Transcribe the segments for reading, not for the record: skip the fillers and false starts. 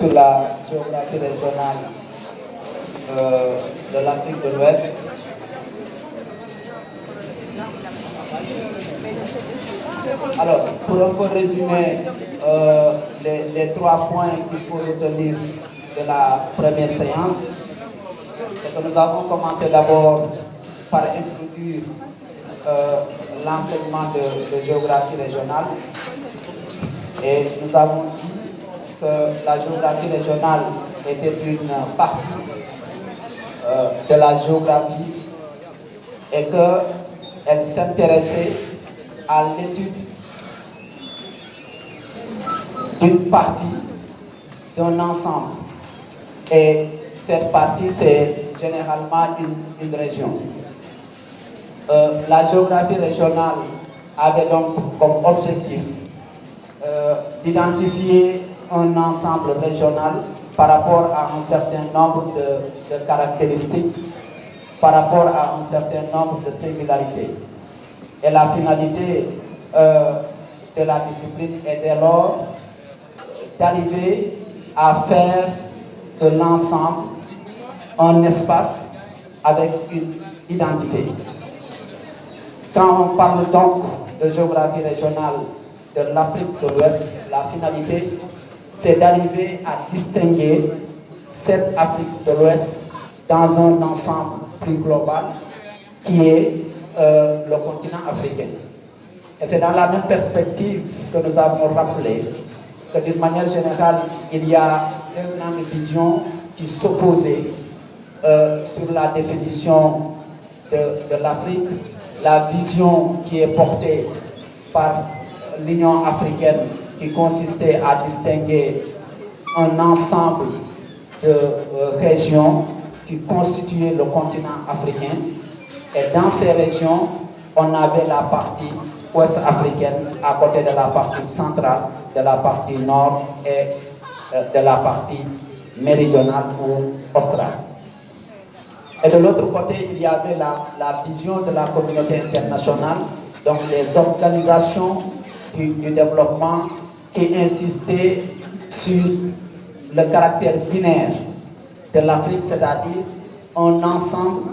sur la géographie régionale de l'Afrique de l'Ouest. Alors, pour un peu résumer les 3 points qu'il faut retenir de la première séance, c'est que nous avons commencé d'abord par introduire l'enseignement de géographie régionale et nous avons dit que la géographie régionale était une partie de la géographie et qu'elle s'intéressait à l'étude d'une partie d'un ensemble. Et cette partie, c'est généralement une région. La géographie régionale avait donc comme objectif d'identifier un ensemble régional par rapport à un certain nombre de caractéristiques, par rapport à un certain nombre de singularités. Et la finalité de la discipline est dès lors d'arriver à faire de l'ensemble un espace avec une identité. Quand on parle donc de géographie régionale de l'Afrique de l'Ouest, la finalité, c'est d'arriver à distinguer cette Afrique de l'Ouest dans un ensemble plus global qui est le continent africain. Et c'est dans la même perspective que nous avons rappelé que d'une manière générale, il y a deux grandes visions qui s'opposaient sur la définition de l'Afrique. La vision qui est portée par l'Union africaine qui consistait à distinguer un ensemble de régions qui constituaient le continent africain. Et dans ces régions, on avait la partie ouest africaine à côté de la partie centrale, de la partie nord et de la partie méridionale ou australe. Et de l'autre côté, il y avait la vision de la communauté internationale, donc les organisations du développement qui insistaient sur le caractère binaire de l'Afrique, c'est-à-dire un ensemble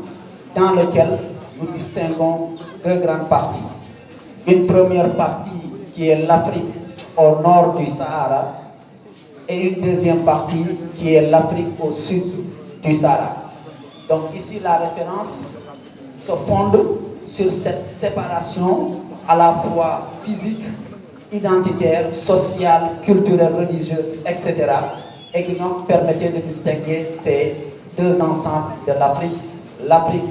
dans lequel nous distinguons deux grandes parties. Une première partie qui est l'Afrique au nord du Sahara et une deuxième partie qui est l'Afrique au sud du Sahara. Donc ici, la référence se fonde sur cette séparation à la fois physique, identitaire, sociale, culturelle, religieuse, etc. et qui nous permettait de distinguer ces deux ensembles de l'Afrique. L'Afrique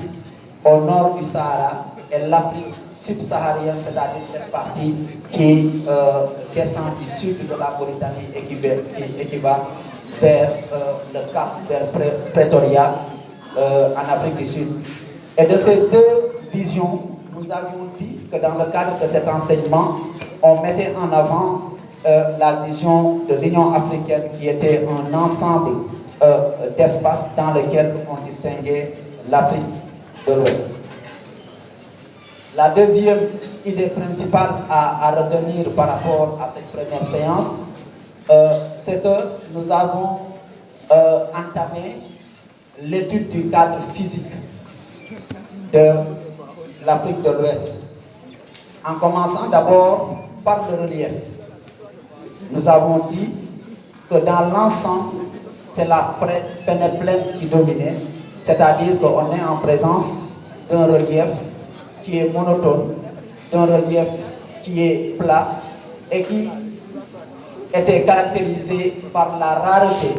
au nord du Sahara et l'Afrique subsaharienne, c'est-à-dire cette partie qui descend du sud de la Mauritanie et qui va vers le Cap, vers Pretoria, en Afrique du Sud. Et de ces deux visions, nous avions dit que dans le cadre de cet enseignement, on mettait en avant la vision de l'Union africaine qui était un ensemble d'espaces dans lequel on distinguait l'Afrique de l'Ouest. La deuxième idée principale à retenir par rapport à cette première séance, c'est que nous avons entamé l'étude du cadre physique de l'Afrique de l'Ouest, en commençant d'abord par le relief. Nous avons dit que dans l'ensemble, c'est la plaine qui dominait, c'est-à-dire qu'on est en présence d'un relief qui est monotone, d'un relief qui est plat et qui était caractérisé par la rareté,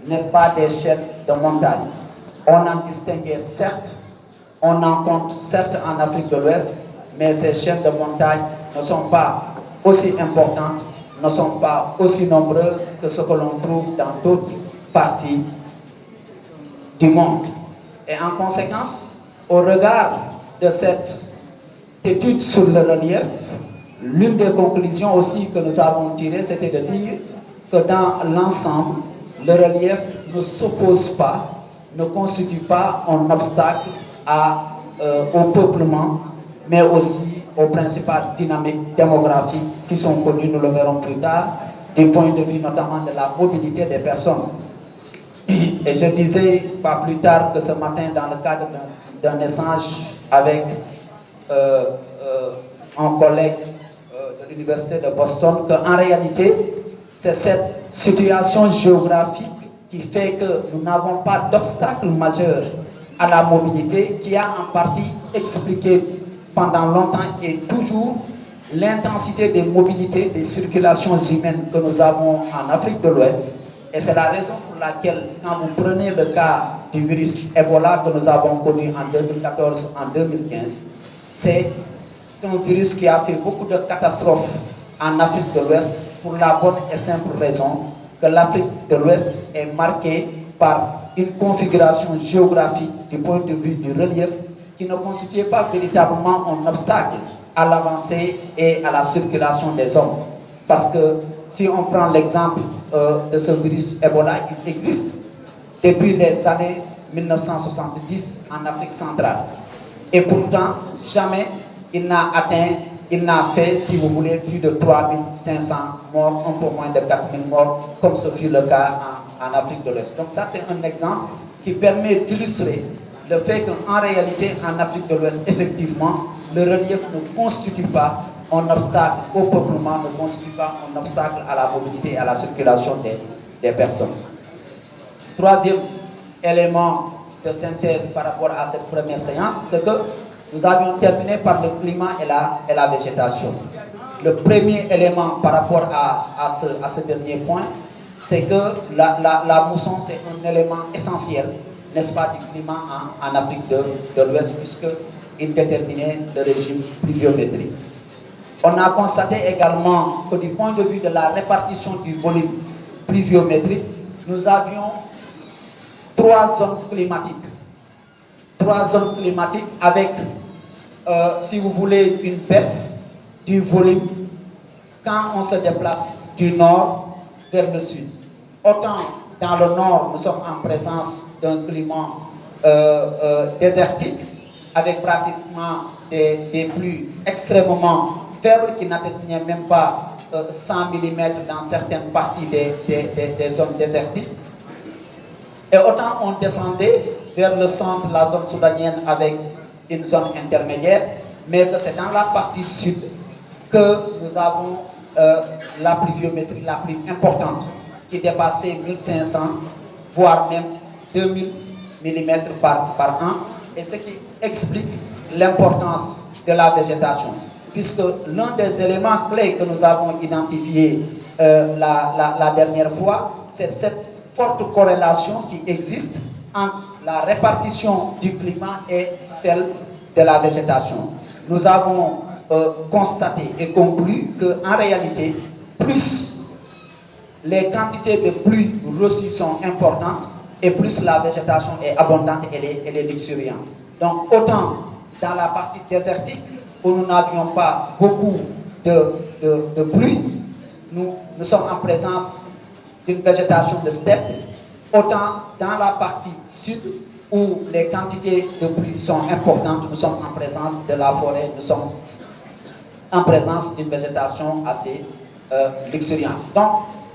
n'est-ce pas, des chaînes de montagne. On en distinguait certes, on en compte certes en Afrique de l'Ouest, mais ces chaînes de montagne ne sont pas aussi importantes, ne sont pas aussi nombreuses que ce que l'on trouve dans d'autres parties du monde. Et en conséquence, au regard de cette étude sur le relief, l'une des conclusions aussi que nous avons tirées, c'était de dire que dans l'ensemble, le relief ne s'oppose pas, ne constitue pas un obstacle au peuplement, mais aussi aux principales dynamiques démographiques qui sont connues, nous le verrons plus tard, du point de vue notamment de la mobilité des personnes. Et je disais pas plus tard que ce matin, dans le cadre d'un échange avec un collègue de l'université de Boston, qu'en réalité, c'est cette situation géographique qui fait que nous n'avons pas d'obstacle majeur à la mobilité, qui a en partie expliqué pendant longtemps et toujours l'intensité des mobilités, des circulations humaines que nous avons en Afrique de l'Ouest. Et c'est la raison pour laquelle, quand vous prenez le cas du virus Ebola que nous avons connu en 2014, en 2015, c'est un virus qui a fait beaucoup de catastrophes en Afrique de l'Ouest pour la bonne et simple raison que l'Afrique de l'Ouest est marquée par une configuration géographique du point de vue du relief qui ne constituait pas véritablement un obstacle à l'avancée et à la circulation des hommes. Parce que si on prend l'exemple de ce virus Ebola, il existe depuis les années 1970 en Afrique centrale. Et pourtant, jamais il n'a atteint, il n'a fait, si vous voulez, plus de 3500 morts, un peu moins de 4000 morts, comme ce fut le cas en Afrique de l'Ouest. Donc ça, c'est un exemple qui permet d'illustrer le fait qu'en réalité, en Afrique de l'Ouest, effectivement, le relief ne constitue pas un obstacle au peuplement, ne constitue pas un obstacle à la mobilité et à la circulation des personnes. Troisième élément de synthèse par rapport à cette première séance, c'est que nous avions terminé par le climat et la végétation. Le premier élément par rapport à ce dernier point, c'est que la mousson, c'est un élément essentiel, n'est-ce pas, du climat en Afrique de l'Ouest, puisqu'il déterminait le régime pluviométrique. On a constaté également que du point de vue de la répartition du volume pluviométrique, nous avions trois zones climatiques. Trois zones climatiques avec, si vous voulez, une baisse du volume quand on se déplace du nord vers le sud. Autant dans le nord, nous sommes en présence d'un climat désertique avec pratiquement des pluies extrêmement faibles qui n'atteignaient même pas 100 mm dans certaines parties des zones désertiques. Et autant on descendait vers le centre, la zone soudanienne avec une zone intermédiaire, mais que c'est dans la partie sud que nous avons la pluviométrie la plus importante, qui dépassait 1500, voire même 2000 mm par an, et ce qui explique l'importance de la végétation, puisque l'un des éléments clés que nous avons identifié la dernière fois, c'est cette forte corrélation qui existe entre la répartition du climat et celle de la végétation. Nous avons constaté et conclu qu'en réalité, plus les quantités de pluie reçues sont importantes et plus la végétation est abondante et elle est luxuriante. Donc autant dans la partie désertique où nous n'avions pas beaucoup de pluie, nous sommes en présence d'une végétation de steppe, autant dans la partie sud où les quantités de pluie sont importantes, nous sommes en présence de la forêt, nous sommes en présence d'une végétation assez luxuriante. Donc,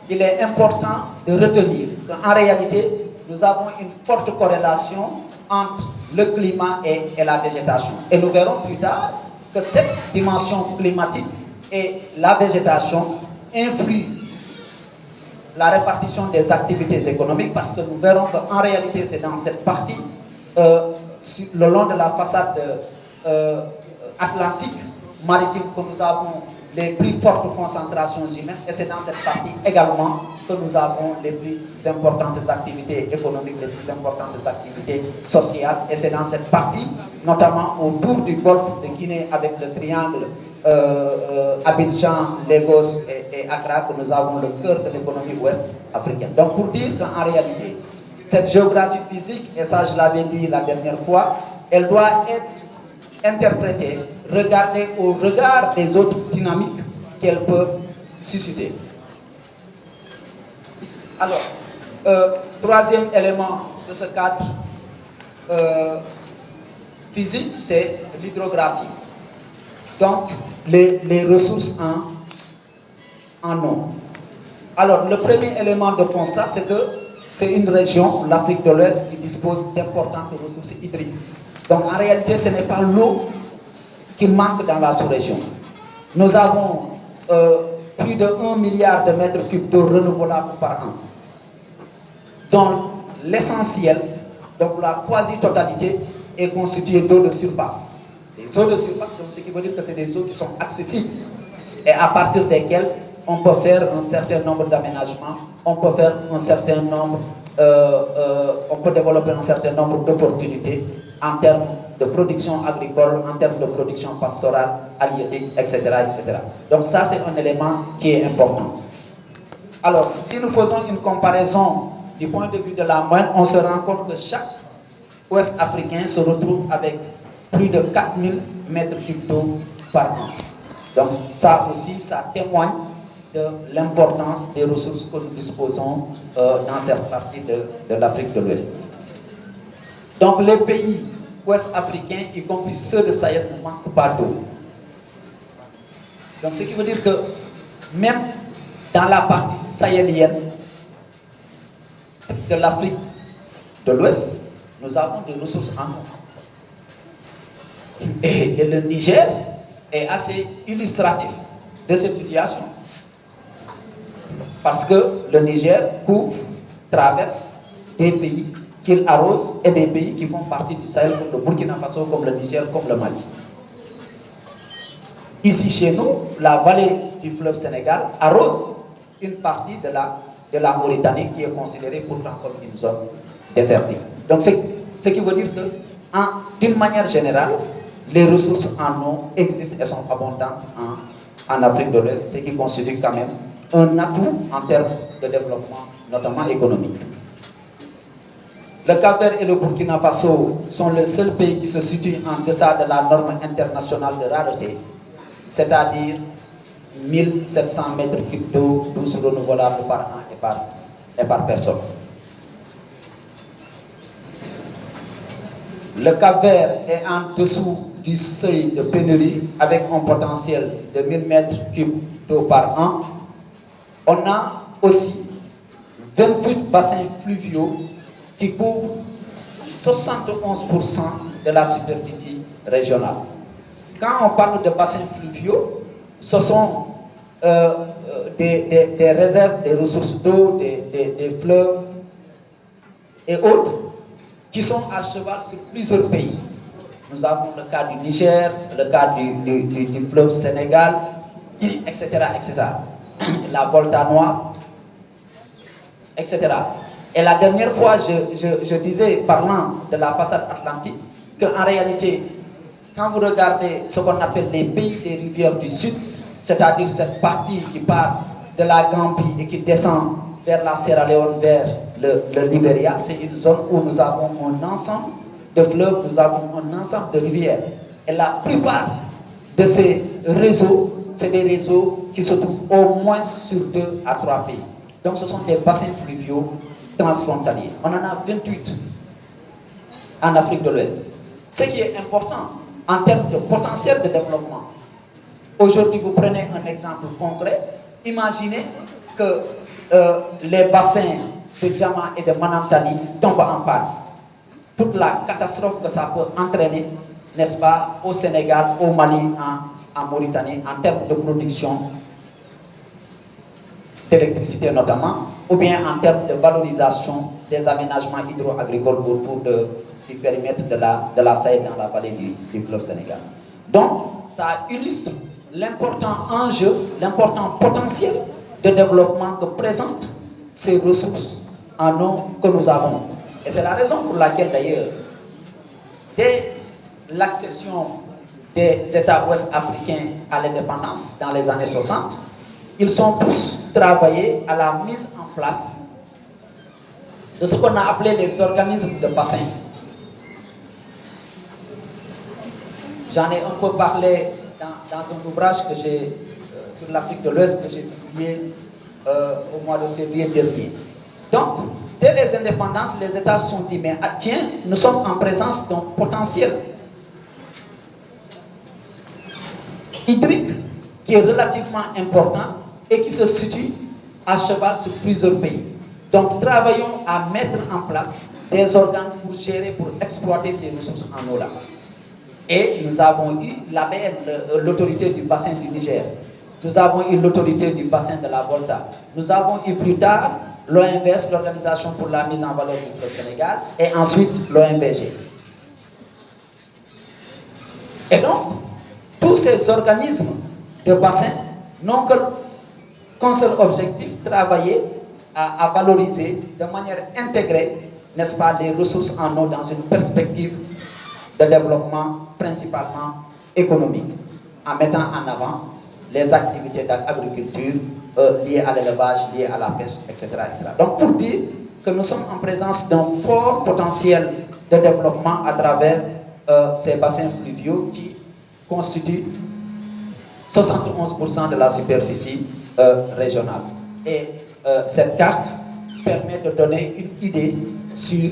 il est important de retenir qu'en réalité, nous avons une forte corrélation entre le climat et la végétation. Et nous verrons plus tard que cette dimension climatique et la végétation influent la répartition des activités économiques, parce que nous verrons qu'en réalité, c'est dans cette partie, le long de la façade atlantique, maritime, que nous avons les plus fortes concentrations humaines, et c'est dans cette partie également que nous avons les plus importantes activités économiques, les plus importantes activités sociales, et c'est dans cette partie, notamment autour du golfe de Guinée, avec le triangle Abidjan, Lagos et Accra, que nous avons le cœur de l'économie ouest africaine. Donc pour dire qu'en réalité, cette géographie physique, et ça je l'avais dit la dernière fois, elle doit être interprétée, regardée au regard des autres dynamiques qu'elle peut susciter. Alors, troisième élément de ce cadre physique, c'est l'hydrographie. Donc, les ressources en eau. Alors, le premier élément de constat, c'est que c'est une région, l'Afrique de l'Ouest, qui dispose d'importantes ressources hydriques. Donc, en réalité, ce n'est pas l'eau qui manque dans la sous-région. Nous avons plus de 1 milliard de mètres cubes d'eau renouvelable par an, dont l'essentiel, donc la quasi-totalité, est constituée d'eau de surface. Les eaux de surface, donc, ce qui veut dire que c'est des eaux qui sont accessibles et à partir desquelles on peut faire un certain nombre d'aménagements, on peut faire un certain nombre, on peut développer un certain nombre d'opportunités en termes de production agricole, en termes de production pastorale, halieutique, etc., etc. Donc ça, c'est un élément qui est important. Alors, si nous faisons une comparaison du point de vue de la moyenne, on se rend compte que chaque Ouest africain se retrouve avec plus de 4000 mètres cubes d'eau par an. Donc ça aussi, ça témoigne de l'importance des ressources que nous disposons dans cette partie de l'Afrique de l'Ouest. Donc les pays ouest-africains, y compris ceux de Sahel, ne manquent pas d'eau. Donc ce qui veut dire que même dans la partie sahélienne de l'Afrique de l'Ouest, nous avons des ressources en eau. Et le Niger est assez illustratif de cette situation. Parce que le Niger couvre, traverse des pays qu'il arrose et des pays qui font partie du Sahel, comme le Burkina Faso, comme le Niger, comme le Mali. Ici chez nous, la vallée du fleuve Sénégal arrose une partie de la Mauritanie qui est considérée pourtant comme une zone désertique. Donc ce qui veut dire que, d'une manière générale, les ressources en eau existent et sont abondantes en Afrique de l'Ouest, ce qui constitue quand même un atout en termes de développement, notamment économique. Le Cap-Vert et le Burkina Faso sont les seuls pays qui se situent en deçà de la norme internationale de rareté, c'est-à-dire 1700 mètres cubes d'eau douce renouvelable par an et par personne. Le Cap-Vert est en dessous du seuil de pénurie avec un potentiel de 1000 mètres cubes d'eau par an. On a aussi 28 bassins fluviaux qui couvrent 71% de la superficie régionale. Quand on parle de bassins fluviaux, ce sont des réserves, des ressources d'eau, des fleuves et autres qui sont à cheval sur plusieurs pays. Nous avons le cas du Niger, le cas du fleuve Sénégal, etc., etc. La Volta Noire, etc. Et la dernière fois, je disais, parlant de la façade atlantique, qu'en réalité, quand vous regardez ce qu'on appelle les pays des rivières du Sud, c'est-à-dire cette partie qui part de la Gambie et qui descend vers la Sierra Leone, vers le Libéria, c'est une zone où nous avons un ensemble de fleuves, nous avons un ensemble de rivières. Et la plupart de ces réseaux, c'est des réseaux qui se trouvent au moins sur 2 à 3 pays. Donc ce sont des bassins fluviaux transfrontaliers. On en a 28 en Afrique de l'Ouest. Ce qui est important en termes de potentiel de développement. Aujourd'hui, vous prenez un exemple concret. Imaginez que les bassins de Diama et de Manantali tombent en panne. Toute la catastrophe que ça peut entraîner, n'est-ce pas, au Sénégal, au Mali, en Mauritanie, en termes de production d'électricité notamment, ou bien en termes de valorisation des aménagements hydro-agricoles autour du périmètre de la Sahel dans la vallée du fleuve Sénégal. Donc, ça illustre l'important enjeu, l'important potentiel de développement que présentent ces ressources en eau que nous avons. Et c'est la raison pour laquelle d'ailleurs, dès l'accession des États ouest-africains à l'indépendance dans les années 60, ils sont tous travaillés à la mise en place de ce qu'on a appelé les organismes de bassin. J'en ai un peu parlé dans un ouvrage que j'ai sur l'Afrique de l'Ouest que j'ai publié au mois de février dernier. Donc, dès les indépendances, les États se sont dit, mais tiens, nous sommes en présence d'un potentiel hydrique qui est relativement important et qui se situe à cheval sur plusieurs pays. Donc, travaillons à mettre en place des organes pour gérer, pour exploiter ces ressources en eau-là. Et nous avons eu l'autorité du bassin du Niger. Nous avons eu l'autorité du bassin de la Volta. Nous avons eu plus tard l'OMVS, l'Organisation pour la mise en valeur du fleuve Sénégal, et ensuite l'OMVG. Et donc, tous ces organismes de bassin n'ont qu'un seul objectif, travailler à valoriser de manière intégrée, n'est-ce pas, les ressources en eau dans une perspective de développement principalement économique, en mettant en avant les activités d'agriculture liées à l'élevage, liées à la pêche, etc., etc. Donc, pour dire que nous sommes en présence d'un fort potentiel de développement à travers ces bassins fluviaux qui constituent 71% de la superficie régionale. Et cette carte permet de donner une idée sur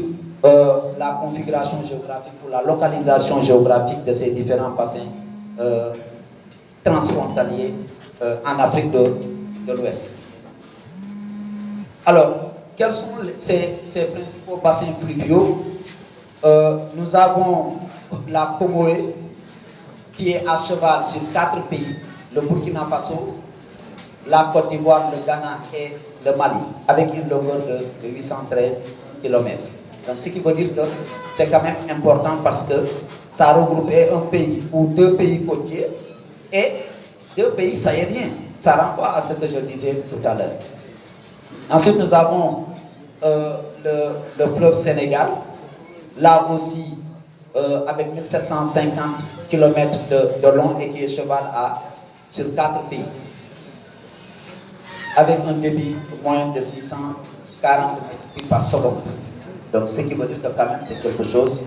la configuration géographique ou la localisation géographique de ces différents bassins transfrontaliers en Afrique de l'Ouest. Alors, quels sont ces principaux bassins fluviaux? Nous avons la Comoé qui est à cheval sur 4 pays, le Burkina Faso, la Côte d'Ivoire, le Ghana et le Mali, avec une longueur de 813 km. Donc, ce qui veut dire que c'est quand même important parce que ça regroupe un pays ou 2 pays côtiers et 2 pays sahéliens. Ça renvoie à ce que je disais tout à l'heure. Ensuite, nous avons le fleuve Sénégal, là aussi avec 1750 km de long et qui est cheval sur 4 pays, avec un débit moyen de 640 mètres par seconde. Donc, ce qui veut dire que quand même c'est quelque chose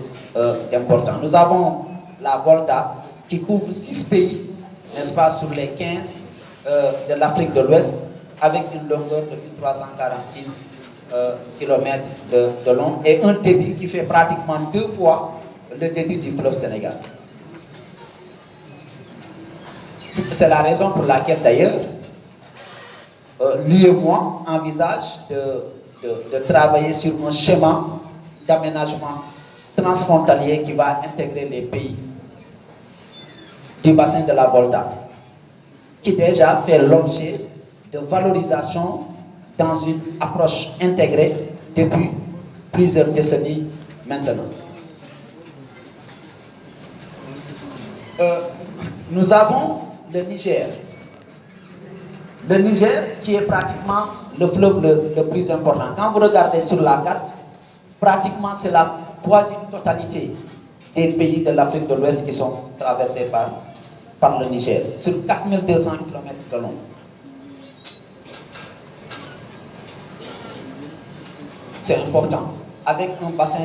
d'important. Nous avons la Volta qui couvre 6 pays, n'est-ce pas, sur les 15 de l'Afrique de l'Ouest, avec une longueur de 1346 km de long et un débit qui fait pratiquement 2 fois le débit du fleuve Sénégal. C'est la raison pour laquelle d'ailleurs l'UEMOA envisage de travailler sur un schéma d'aménagement transfrontalier qui va intégrer les pays du bassin de la Volta, qui déjà fait l'objet de valorisation dans une approche intégrée depuis plusieurs décennies maintenant. Nous avons le Niger. Le Niger qui est pratiquement le fleuve le plus important. Quand vous regardez sur la carte, pratiquement c'est la quasi-totalité des pays de l'Afrique de l'Ouest qui sont traversés par le Niger, sur 4200 km de long. C'est important, avec un bassin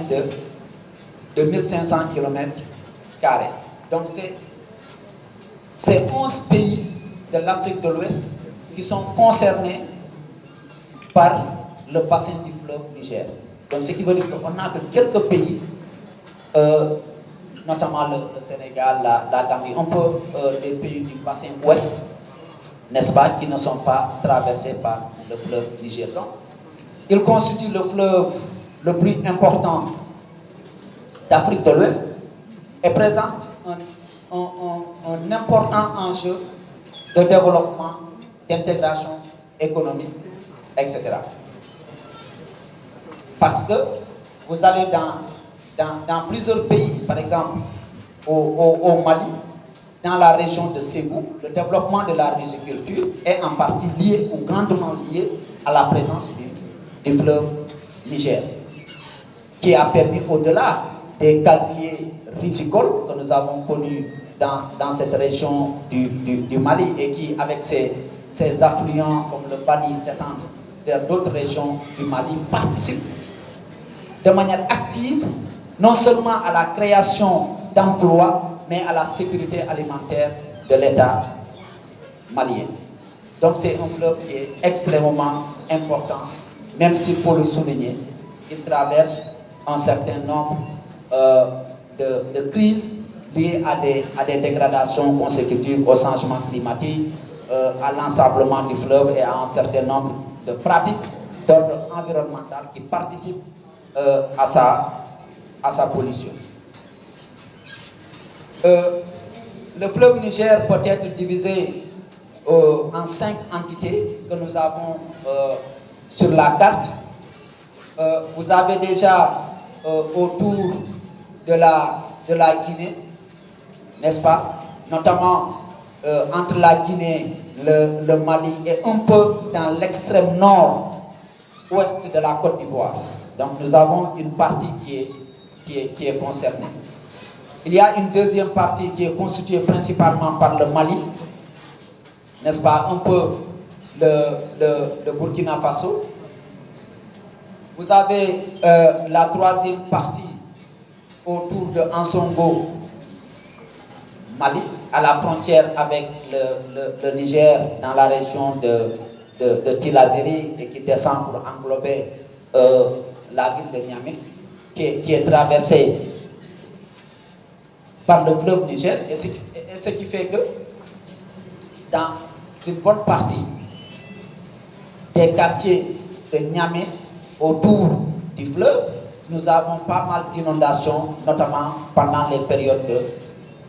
de 1500 km². Donc c'est 11 pays de l'Afrique de l'Ouest qui sont concernés par le bassin du fleuve Niger. Donc ce qui veut dire qu'on n'a que quelques pays, notamment le Sénégal, la Gambie, un peu des pays du bassin ouest, n'est-ce pas, qui ne sont pas traversés par le fleuve Niger. Donc, il constitue le fleuve le plus important d'Afrique de l'Ouest et présente un important enjeu de développement, d'intégration économique, etc. Parce que vous allez dans plusieurs pays, par exemple au Mali, dans la région de Ségou, le développement de la riziculture est en partie lié ou grandement lié à la présence du fleuve Niger, qui a permis, au-delà des casiers rizicoles que nous avons connus dans cette région du Mali et qui, avec ses affluents comme le Bani, s'étendent vers d'autres régions du Mali, participent de manière active non seulement à la création d'emplois, mais à la sécurité alimentaire de l'État malien. Donc c'est un fleuve qui est extrêmement important, même s'il faut le souligner, il traverse un certain nombre de crises liées à des dégradations consécutives au changement climatique, à l'ensablement du fleuve et à un certain nombre de pratiques d'ordre environnemental qui participent à sa pollution. Le fleuve Niger peut être divisé en 5 entités que nous avons sur la carte. Vous avez déjà autour de la Guinée, n'est-ce pas? Notamment entre la Guinée, le Mali et un peu dans l'extrême nord-ouest de la Côte d'Ivoire. Donc nous avons une partie qui est concernée. Il y a une deuxième partie qui est constituée principalement par le Mali, n'est-ce pas? Un peu le Burkina Faso. Vous avez la troisième partie autour de Ansongo, Mali, à la frontière avec le Niger, dans la région de Tillabéri, et qui descend pour englober la ville de Niamey, qui est traversée par le fleuve Niger, et ce qui fait que dans une bonne partie des quartiers de Niamey autour du fleuve, nous avons pas mal d'inondations, notamment pendant les périodes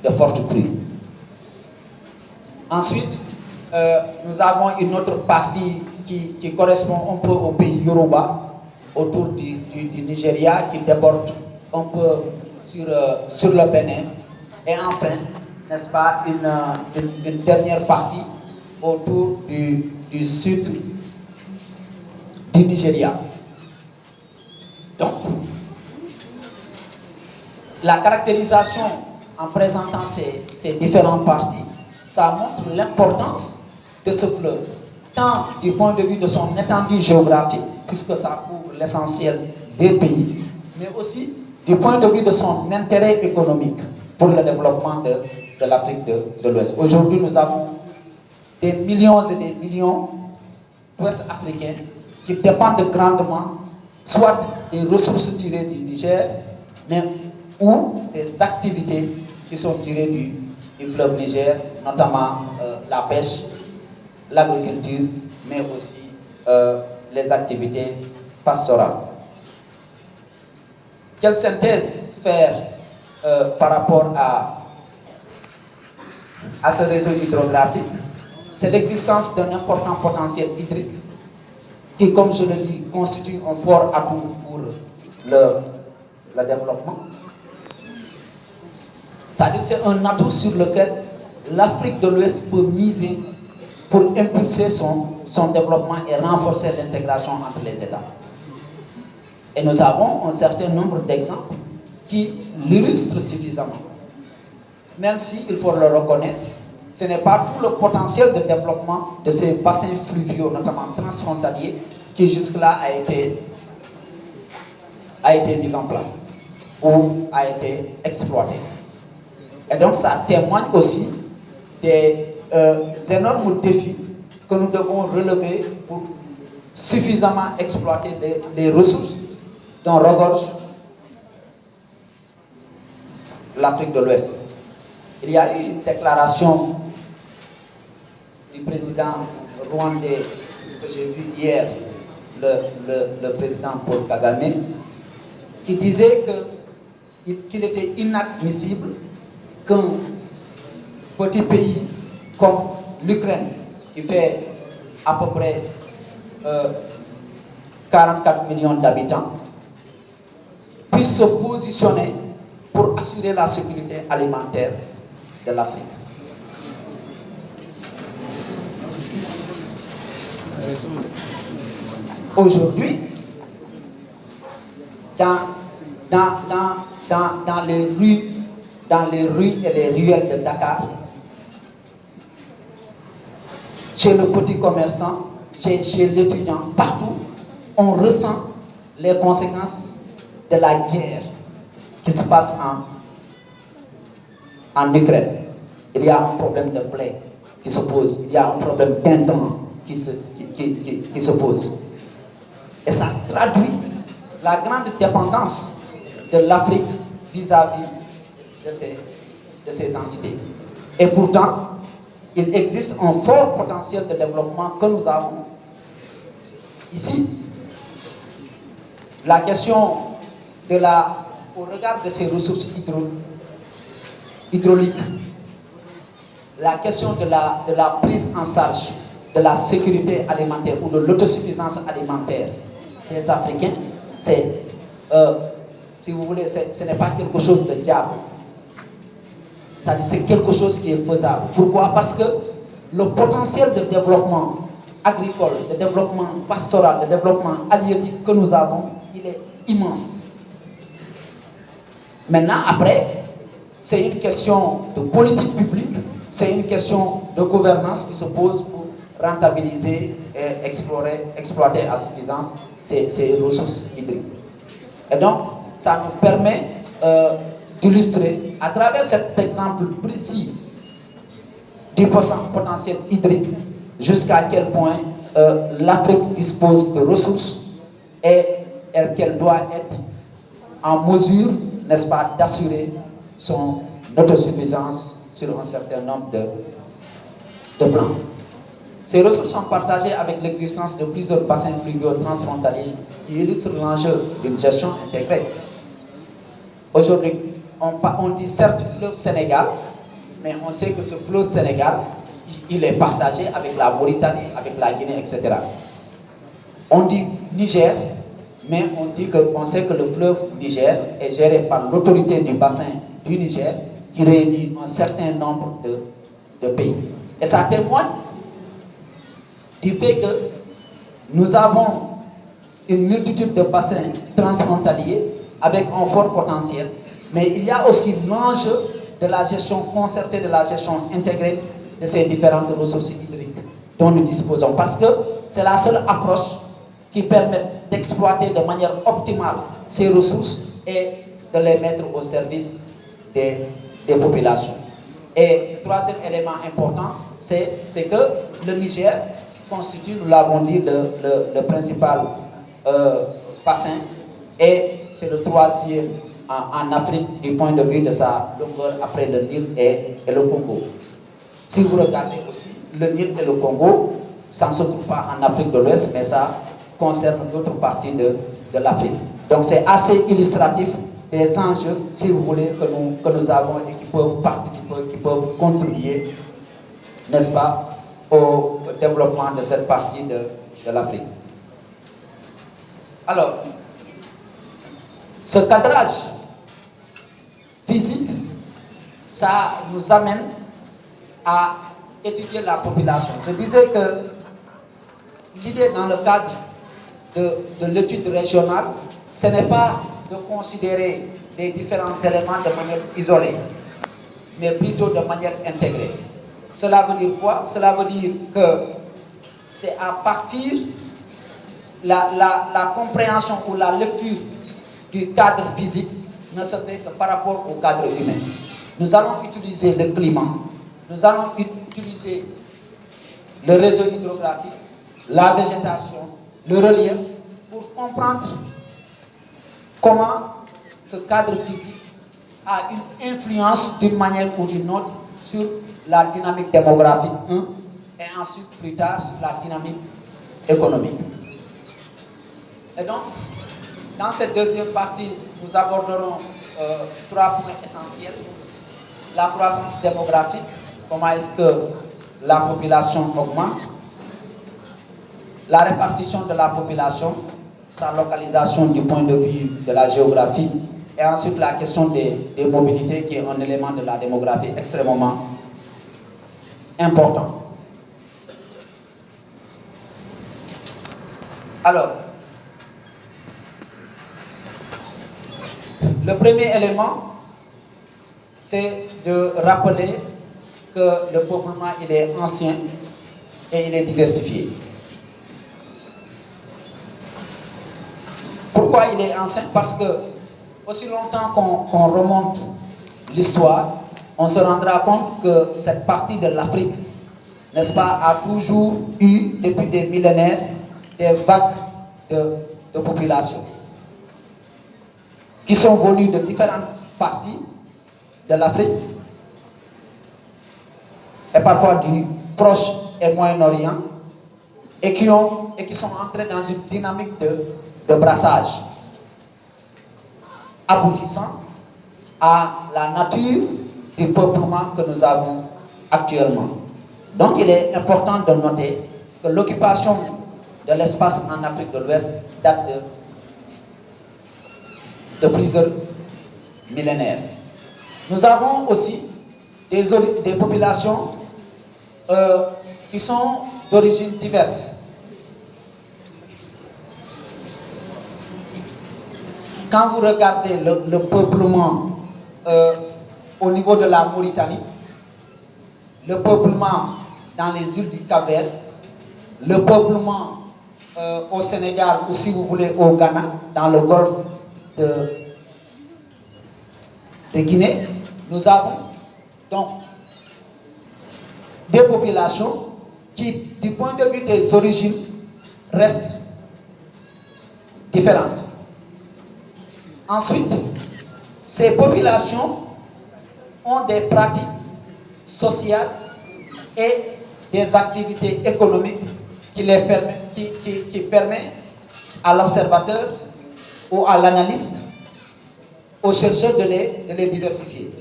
de fortes pluies. Ensuite, nous avons une autre partie qui correspond un peu au pays Yoruba, autour du Nigeria, qui déborde un peu sur le Bénin. Et enfin, n'est-ce pas, une dernière partie autour du sud du Nigeria. Donc, la caractérisation en présentant ces différentes parties, ça montre l'importance de ce fleuve, tant du point de vue de son étendue géographique, puisque ça couvre l'essentiel des pays, mais aussi du point de vue de son intérêt économique pour le développement de l'Afrique de l'Ouest. Aujourd'hui, nous avons des millions et des millions d'Ouest-Africains qui dépendent grandement, soit des ressources tirées du Niger, mais ou des activités qui sont tirées du fleuve Niger, notamment la pêche, l'agriculture, mais aussi les activités pastorales. Quelle synthèse faire par rapport à ce réseau hydrographique? C'est l'existence d'un important potentiel hydrique qui, comme je le dis, constitue un fort atout pour le développement. C'est-à-dire c'est un atout sur lequel l'Afrique de l'Ouest peut miser pour impulser son développement et renforcer l'intégration entre les États. Et nous avons un certain nombre d'exemples qui l'illustrent suffisamment. Même si, il faut le reconnaître, ce n'est pas tout le potentiel de développement de ces bassins fluviaux, notamment transfrontaliers, qui jusque-là a été mis en place ou a été exploité. Et donc ça témoigne aussi des énormes défis que nous devons relever pour suffisamment exploiter les ressources dont regorge l'Afrique de l'Ouest. Il y a eu une déclaration du président rwandais que j'ai vu hier, le président Paul Kagame, qui disait qu'il était inadmissible qu'un petit pays comme l'Ukraine, qui fait à peu près 44 millions d'habitants, puisse se positionner pour assurer la sécurité alimentaire de l'Afrique. Aujourd'hui, dans les rues et les ruelles de Dakar, chez le petit commerçant, chez l'étudiant, partout, on ressent les conséquences de la guerre qui se passe en Ukraine. Il y a un problème de blé qui se pose, il y a un problème d'intrants qui se pose. Et ça traduit la grande dépendance de l'Afrique vis-à-vis de ces entités. Et pourtant, il existe un fort potentiel de développement que nous avons Ici, la question au regard de ces ressources hydrauliques, la question de la prise en charge de la sécurité alimentaire ou de l'autosuffisance alimentaire des Africains, c'est, si vous voulez, ce n'est pas quelque chose de diable. C'est quelque chose qui est faisable. Pourquoi? Parce que le potentiel de développement agricole, de développement pastoral, de développement halieutique que nous avons, il est immense. Maintenant, après, c'est une question de politique publique, c'est une question de gouvernance qui se pose pour rentabiliser et exploiter à suffisance ces ressources hydriques. Et donc, ça nous permet d'illustrer, à travers cet exemple précis du potentiel hydrique, jusqu'à quel point l'Afrique dispose de ressources et qu'elle doit être en mesure, n'est-ce pas, d'assurer son autosuffisance sur un certain nombre de plans. Ces ressources sont partagées avec l'existence de plusieurs bassins fluviaux transfrontaliers qui illustrent l'enjeu d'une gestion intégrée. Aujourd'hui, on dit certes fleuve Sénégal, mais on sait que ce fleuve Sénégal, il est partagé avec la Mauritanie, avec la Guinée, etc. On dit Niger, mais on sait que le fleuve Niger est géré par l'autorité du bassin du Niger qui réunit un certain nombre de pays. Et ça témoigne du fait que nous avons une multitude de bassins transfrontaliers avec un fort potentiel, mais il y a aussi l'enjeu de la gestion concertée, de la gestion intégrée de ces différentes ressources hydriques dont nous disposons. Parce que c'est la seule approche qui permet d'exploiter de manière optimale ces ressources et de les mettre au service des populations. Et le troisième élément important, c'est que le Niger constitue, nous l'avons dit, le principal bassin, et c'est le troisième en Afrique du point de vue de sa longueur après le Nil et le Congo. Si vous regardez aussi, le Nil et le Congo, ça ne se trouve pas en Afrique de l'Ouest, mais ça concerne d'autres parties de l'Afrique. Donc c'est assez illustratif des enjeux, si vous voulez, que nous avons et qui peuvent participer, qui peuvent contribuer, n'est-ce pas, au développement de cette partie de l'Afrique. Alors, ce cadrage physique, ça nous amène à étudier la population. Je disais que l'idée dans le cadre de l'étude régionale, ce n'est pas de considérer les différents éléments de manière isolée, mais plutôt de manière intégrée. Cela veut dire quoi? Cela veut dire que c'est à partir la compréhension ou la lecture du cadre physique ne se fait que par rapport au cadre humain. Nous allons utiliser le climat, nous allons utiliser le réseau hydrographique, la végétation, le relief, pour comprendre comment ce cadre physique a une influence d'une manière ou d'une autre sur la dynamique démographique, et ensuite plus tard sur la dynamique économique. Et donc, dans cette deuxième partie, nous aborderons 3 points essentiels. La croissance démographique, comment est-ce que la population augmente, la répartition de la population, sa localisation du point de vue de la géographie, et ensuite la question des mobilités qui est un élément de la démographie extrêmement important. Alors, le premier élément, c'est de rappeler que le peuplement il est ancien et il est diversifié. Pourquoi il est ancien? Parce que aussi longtemps qu'on remonte l'histoire, on se rendra compte que cette partie de l'Afrique, n'est-ce pas, a toujours eu, depuis des millénaires, des vagues de population qui sont venues de différentes parties de l'Afrique et parfois du Proche et Moyen-Orient et qui ont et qui sont entrés dans une dynamique de brassage, aboutissant à la nature du peuplement que nous avons actuellement. Donc il est important de noter que l'occupation de l'espace en Afrique de l'Ouest date de plusieurs millénaires. Nous avons aussi des populations qui sont d'origine diverse. Quand vous regardez le peuplement au niveau de la Mauritanie, le peuplement dans les îles du Cap-Vert, le peuplement au Sénégal ou si vous voulez au Ghana, dans le golfe de Guinée, nous avons donc des populations qui, du point de vue des origines, restent différentes. Ensuite, ces populations ont des pratiques sociales et des activités économiques qui permettent à l'observateur ou à l'analyste, au chercheur de les diversifier,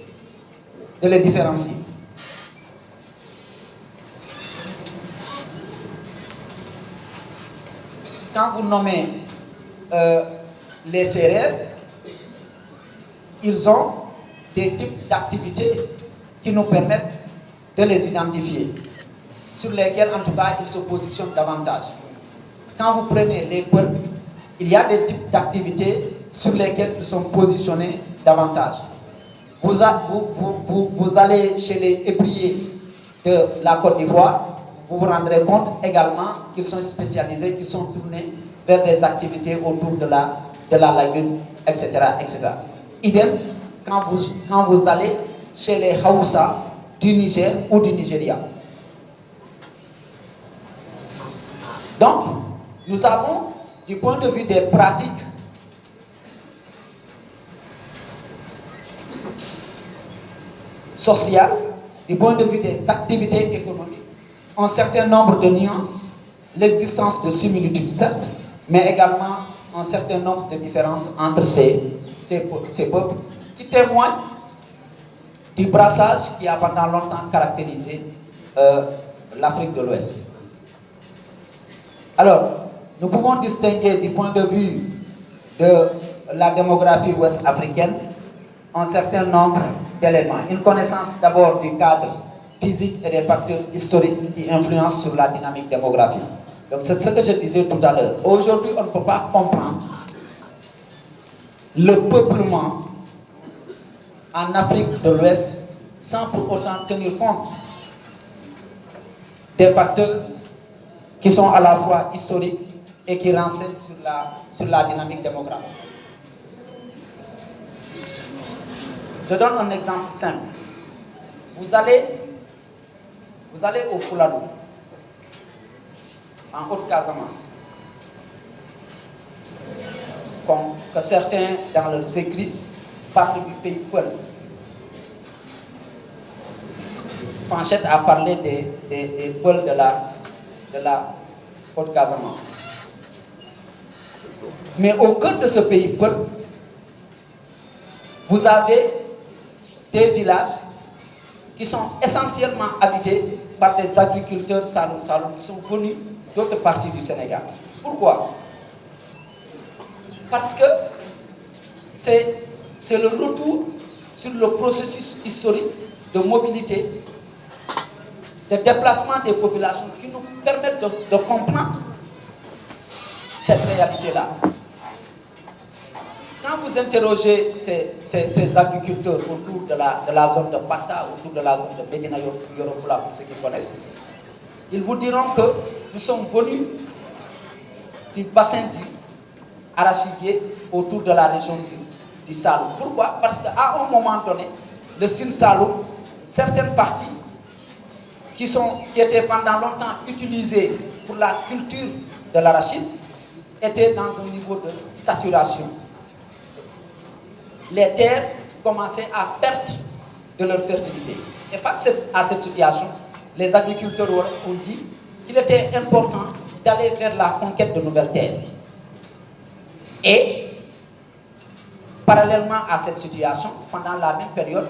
de les différencier. Quand vous nommez les Sérères, ils ont des types d'activités qui nous permettent de les identifier, sur lesquels en tout cas ils se positionnent davantage. Quand vous prenez les Peuls, il y a des types d'activités sur lesquels ils sont positionnés davantage. Vous allez chez les Ébriers de la Côte d'Ivoire, vous vous rendrez compte également qu'ils sont spécialisés, qu'ils sont tournés vers des activités autour de la lagune, etc., etc. Idem quand vous allez chez les Haoussa du Niger ou du Nigeria. Donc, nous avons, du point de vue des pratiques, sociales, du point de vue des activités économiques, un certain nombre de nuances, l'existence de similitudes certes, mais également un certain nombre de différences entre ces peuples qui témoignent du brassage qui a pendant longtemps caractérisé l'Afrique de l'Ouest. Alors, nous pouvons distinguer du point de vue de la démographie ouest-africaine un certain nombre d'éléments. Une connaissance d'abord du cadre physique et des facteurs historiques qui influencent sur la dynamique démographique. Donc c'est ce que je disais tout à l'heure. Aujourd'hui, on ne peut pas comprendre le peuplement en Afrique de l'Ouest sans pour autant tenir compte des facteurs qui sont à la fois historiques et qui renseignent sur la dynamique démographique. Je donne un exemple simple. Vous allez au Fouladou, en Haute-Casamance, que certains, dans leurs écrits, parlent du pays Peul. Fanchette a parlé des Peuls de la Haute-Casamance. Mais au cœur de ce pays Peul, vous avez des villages qui sont essentiellement habités par des agriculteurs Saloum qui sont venus d'autres parties du Sénégal. Pourquoi? Parce que c'est le retour sur le processus historique de mobilité, de déplacement des populations qui nous permettent de comprendre cette réalité-là. Quand vous interrogez ces agriculteurs autour de la zone de Pata, autour de la zone de Bédina Yorofula, pour ceux qui connaissent, ils vous diront que nous sommes venus du bassin du arachidier autour de la région du Saloum. Pourquoi? Parce qu'à un moment donné, le Sine Saloum, certaines parties qui étaient pendant longtemps utilisées pour la culture de l'arachide étaient dans un niveau de saturation. Les terres commençaient à perdre de leur fertilité. Et face à cette situation, les agriculteurs ont dit qu'il était important d'aller vers la conquête de nouvelles terres. Et, parallèlement à cette situation, pendant la même période,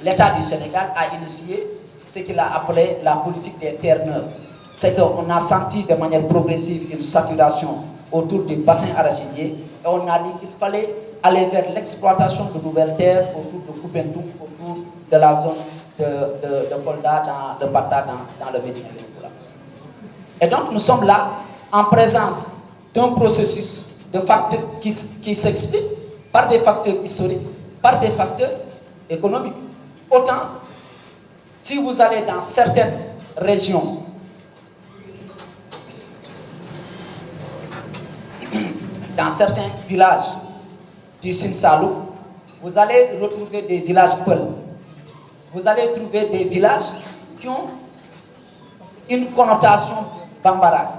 l'État du Sénégal a initié ce qu'il a appelé la politique des terres neuves. C'est qu'on a senti de manière progressive une saturation autour du bassin arachidier et on a dit qu'il fallait aller vers l'exploitation de nouvelles terres autour de Koupentoum, autour de la zone de Kolda, de Bata, dans le Médina. Et donc nous sommes là en présence d'un processus de facteurs qui s'explique par des facteurs historiques, par des facteurs économiques. Autant, si vous allez dans certaines régions, dans certains villages du Sine Saloum, vous allez retrouver des villages Peul. Vous allez trouver des villages qui ont une connotation bambara.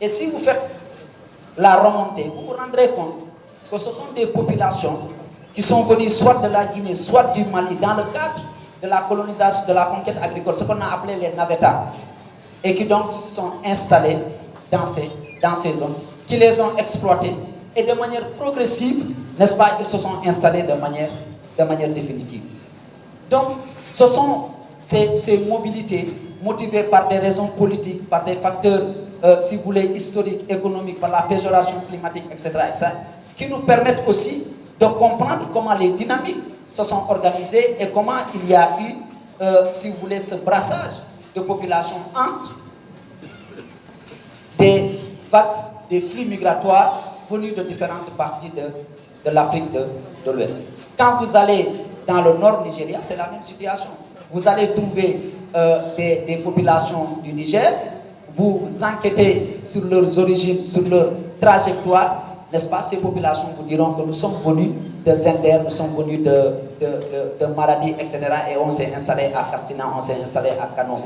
Et si vous faites la remontée, vous vous rendrez compte que ce sont des populations qui sont venues soit de la Guinée, soit du Mali, dans le cadre de la colonisation, de la conquête agricole, ce qu'on a appelé les navetas, et qui donc se sont installés dans ces zones, qui les ont exploitées, et de manière progressive, n'est-ce pas, ils se sont installés de manière définitive. Donc, ce sont ces mobilités motivées par des raisons politiques, par des facteurs, si vous voulez, historiques, économiques, par la péjoration climatique, etc., qui nous permettent aussi de comprendre comment les dynamiques se sont organisées et comment il y a eu, si vous voulez, ce brassage de populations entre des vagues, des flux migratoires venus de différentes parties de l'Afrique de l'Ouest. Quand vous allez dans le nord Nigeria, c'est la même situation. Vous allez trouver des populations du Niger, vous enquêtez sur leurs origines, sur leur trajectoire, n'est-ce pas? Ces populations vous diront que nous sommes venus de Zender, nous sommes venus de Maradi, etc. Et on s'est installé à Kassina, on s'est installé à Kano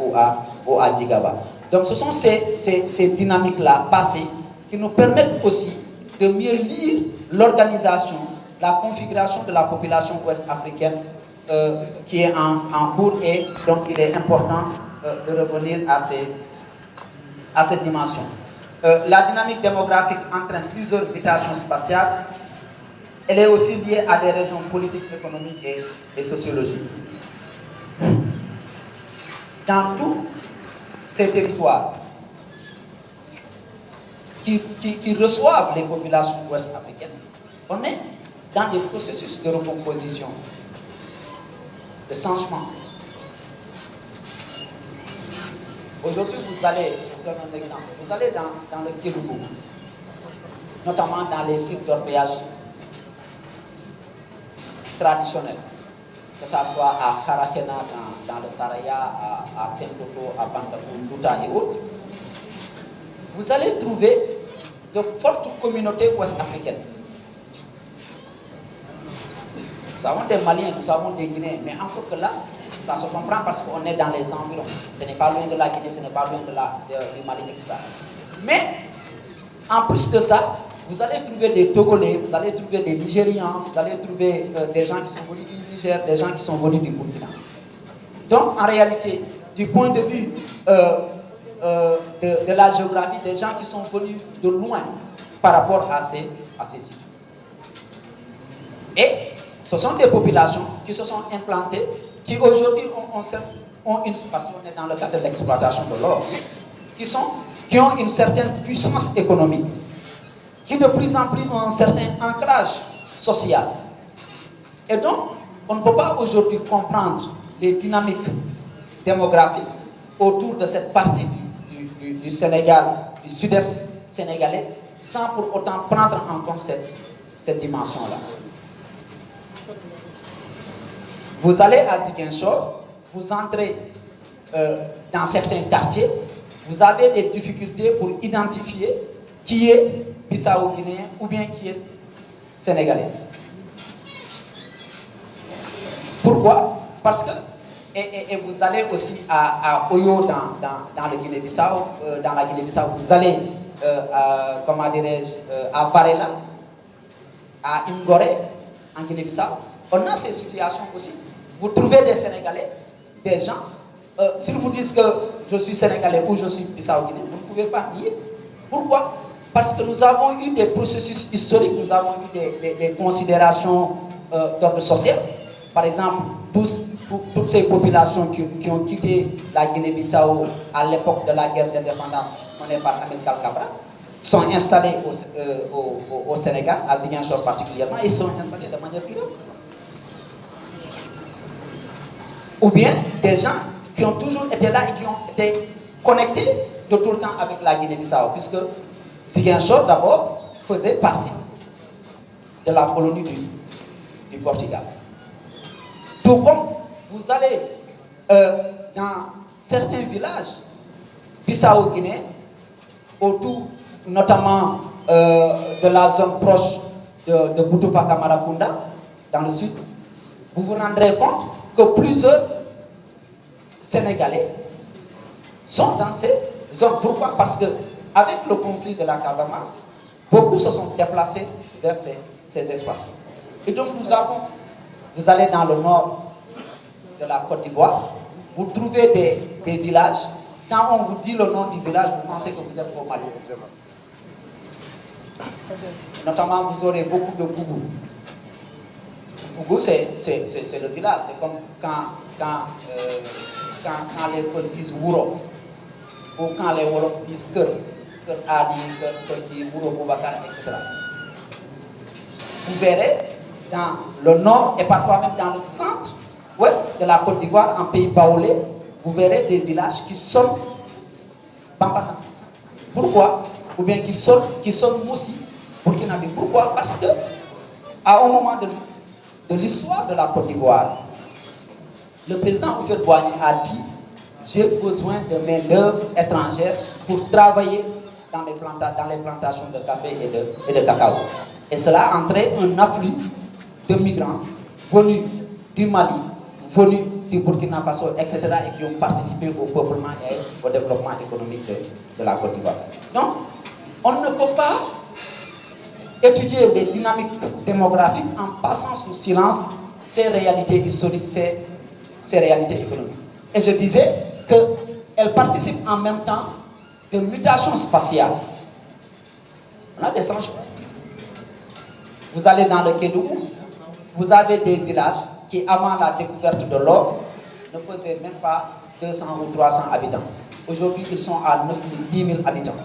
ou à Djigaba. Donc ce sont ces dynamiques-là passées qui nous permettent aussi de mieux lire l'organisation, la configuration de la population ouest-africaine qui est en cours, et donc il est important de revenir à cette dimension. La dynamique démographique entraîne plusieurs mutations spatiales. Elle est aussi liée à des raisons politiques, économiques et sociologiques. Dans tous ces territoires qui reçoivent les populations ouest-africaines, on est dans des processus de recomposition, de changement. Aujourd'hui, vous allez, je vous donne un exemple, vous allez dans le Kédougou, notamment dans les sites d'orpaillage traditionnels, que ce soit à Karakena, dans le Saraya, à Tempoto, à Bantakoum, Douta et autres, vous allez trouver de fortes communautés ouest-africaines. Nous avons des Maliens, nous avons des Guinéens, mais encore que là, ça se comprend parce qu'on est dans les environs. Ce n'est pas loin de la Guinée, ce n'est pas loin du Mali, etc. Mais, en plus de ça, vous allez trouver des Togolais, vous allez trouver des Nigérians, vous allez trouver des gens qui sont venus du Niger, des gens qui sont venus du Burkina. Donc, en réalité, du point de vue de la géographie, des gens qui sont venus de loin par rapport à ces sites. Et ce sont des populations qui se sont implantées, qui aujourd'hui ont une, parce qu'on est dans le cadre de l'exploitation de l'or, qui ont une certaine puissance économique, qui de plus en plus ont un certain ancrage social. Et donc, on ne peut pas aujourd'hui comprendre les dynamiques démographiques autour de cette partie du Sénégal, du sud-est sénégalais, sans pour autant prendre en compte cette dimension-là. Vous allez à Ziguinchor, vous entrez dans certains quartiers, vous avez des difficultés pour identifier qui est Bissau-Guinéen ou bien qui est Sénégalais. Pourquoi? Parce que, et vous allez aussi à Oyo dans le Guinée-Bissau, dans la Guinée-Bissau, vous allez comment dirais-je, à Varela, à Ngoré, en Guinée-Bissau. On a ces situations aussi. Vous trouvez des Sénégalais, des gens, s'ils vous disent que je suis sénégalais ou je suis bissau-guinéen, vous ne pouvez pas nier. Pourquoi? Parce que nous avons eu des processus historiques, nous avons eu des considérations d'ordre social. Par exemple, toutes ces populations qui ont quitté la Guinée-Bissau à l'époque de la guerre d'indépendance menée par Amilcar Cabral sont installés au Sénégal, à Ziguinchor particulièrement, et sont installés de manière durable. Ou bien des gens qui ont toujours été là et qui ont été connectés de tout le temps avec la Guinée-Bissau, puisque Ziguinchor d'abord faisait partie de la colonie du Portugal. Tout comme vous allez dans certains villages bissau-guinéens, autour notamment de la zone proche de Boutoupa Marakunda, dans le sud, vous vous rendrez compte que plusieurs Sénégalais sont dans ces zones. Pourquoi? Parce que avec le conflit de la Casamance, beaucoup se sont déplacés vers ces espaces. Et donc vous allez dans le nord de la Côte d'Ivoire, vous trouvez des villages. Quand on vous dit le nom du village, vous pensez que vous êtes au Mali. Notamment, vous aurez beaucoup de Bougou. Bougou, c'est le village. C'est comme quand les Peuls disent Wouro, ou quand les Wolofs disent Keur Adi, Keur Wouro, Boubacar, etc. Vous verrez dans le nord et parfois même dans le centre-ouest de la Côte d'Ivoire, en pays baoulé, vous verrez des villages qui sonnent Bambata. Pourquoi? Ou bien qui sonnent Moussi, Burkinabé. Pourquoi? Parce que à un moment de l'histoire de la Côte d'Ivoire, le président Houphouët-Boigny a dit: j'ai besoin de main-d'œuvre étrangère pour travailler dans les plantations de café et de cacao. Et cela a entraîné un afflux de migrants venus du Mali, venus du Burkina Faso, etc., et qui ont participé au peuplement et au développement économique de la Côte d'Ivoire. Donc, on ne peut pas étudier les dynamiques démographiques en passant sous silence ces réalités historiques, ces réalités économiques. Et je disais qu'elles participent en même temps de mutations spatiales. On a des changements. Vous allez dans le Kédougou, vous avez des villages qui, avant la découverte de l'or, ne faisaient même pas 200 ou 300 habitants. Aujourd'hui, ils sont à 9 000, 10 000 habitants.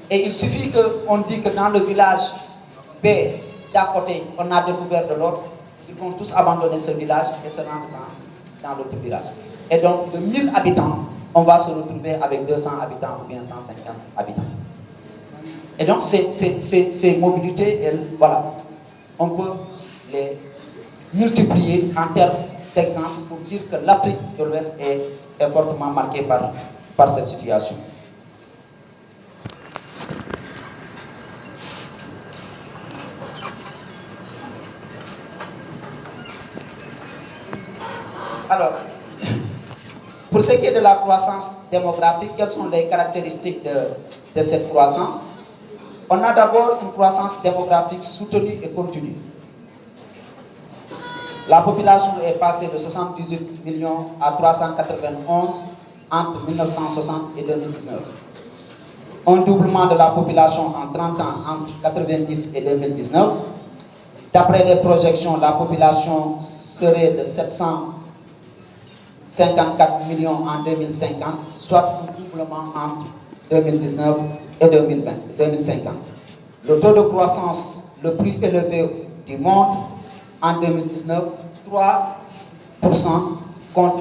Et il suffit qu'on dise que dans le village B, d'à côté, on a découvert de l'or, ils vont tous abandonner ce village et se rendre dans l'autre village. Et donc, de 1000 habitants, on va se retrouver avec 200 habitants ou bien 150 habitants. Et donc, ces mobilités, voilà, on peut les multiplier en termes d'exemples pour dire que l'Afrique de l'Ouest est fortement marquée par cette situation. Alors, pour ce qui est de la croissance démographique, quelles sont les caractéristiques de cette croissance? On a d'abord une croissance démographique soutenue et continue. La population est passée de 78 millions à 391 entre 1960 et 2019. Un doublement de la population en 30 ans entre 1990 et 2019. D'après les projections, la population serait de 754 millions en 2050, soit un doublement entre 2019 et 2050. Le taux de croissance le plus élevé du monde en 2019, 3% contre 1%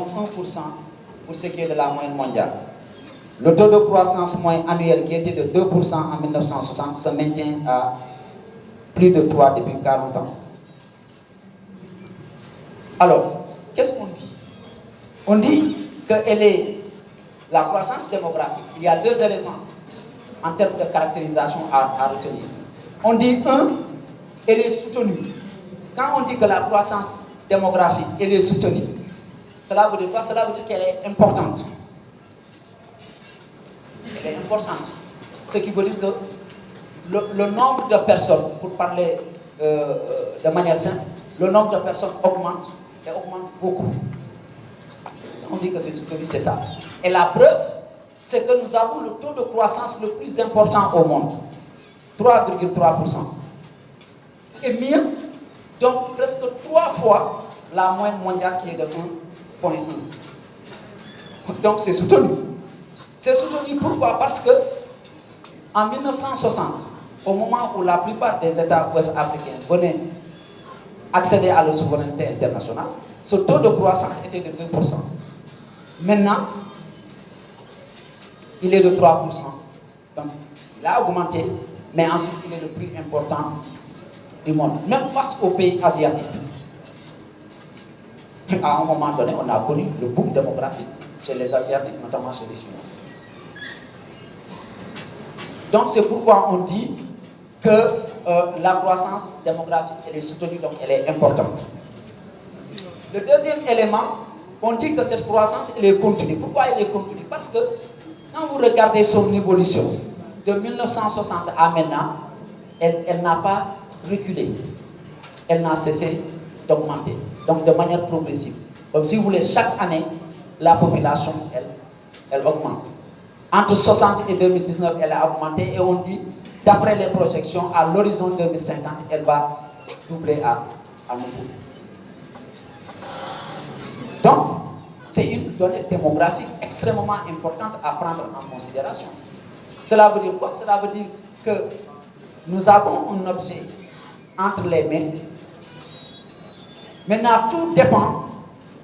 pour ce qui est de la moyenne mondiale. Le taux de croissance moyen annuel qui était de 2% en 1960 se maintient à plus de 3 depuis 40 ans. Alors, qu'est-ce qu'on dit? On dit que la croissance démographique, il y a deux éléments en termes de caractérisation à retenir. On dit, elle est soutenue. Quand on dit que la croissance démographique, elle est soutenue, cela veut dire quoi? Cela veut dire qu'elle est importante. Elle est importante. Ce qui veut dire que le nombre de personnes, pour parler de manière simple, le nombre de personnes augmente et augmente beaucoup. On dit que c'est soutenu, c'est ça. Et la preuve, c'est que nous avons le taux de croissance le plus important au monde, 3,3%. Et mieux, donc presque 3 fois la moyenne mondiale qui est de 1,1. Donc c'est soutenu. C'est soutenu pourquoi? Parce que en 1960, au moment où la plupart des États ouest-africains venaient accéder à la souveraineté internationale, ce taux de croissance était de 2%. Maintenant, il est de 3%. Donc, il a augmenté, mais ensuite, il est le plus important du monde, même face aux pays asiatiques. À un moment donné, on a connu le boom démographique chez les Asiatiques, notamment chez les Chinois. Donc, c'est pourquoi on dit que la croissance démographique, elle est soutenue, donc elle est importante. Le deuxième élément, on dit que cette croissance, elle est continue. Pourquoi elle est continue? Parce que quand vous regardez son évolution, de 1960 à maintenant, elle n'a pas reculé. Elle n'a cessé d'augmenter. Donc de manière progressive. Comme si vous voulez, chaque année, la population, elle augmente. Entre 60 et 2019, elle a augmenté et on dit, d'après les projections, à l'horizon 2050, elle va doubler à nouveau. Donc, c'est une donnée démographique extrêmement importante à prendre en considération. Cela veut dire quoi? Cela veut dire que nous avons un objet entre les mains. Maintenant, tout dépend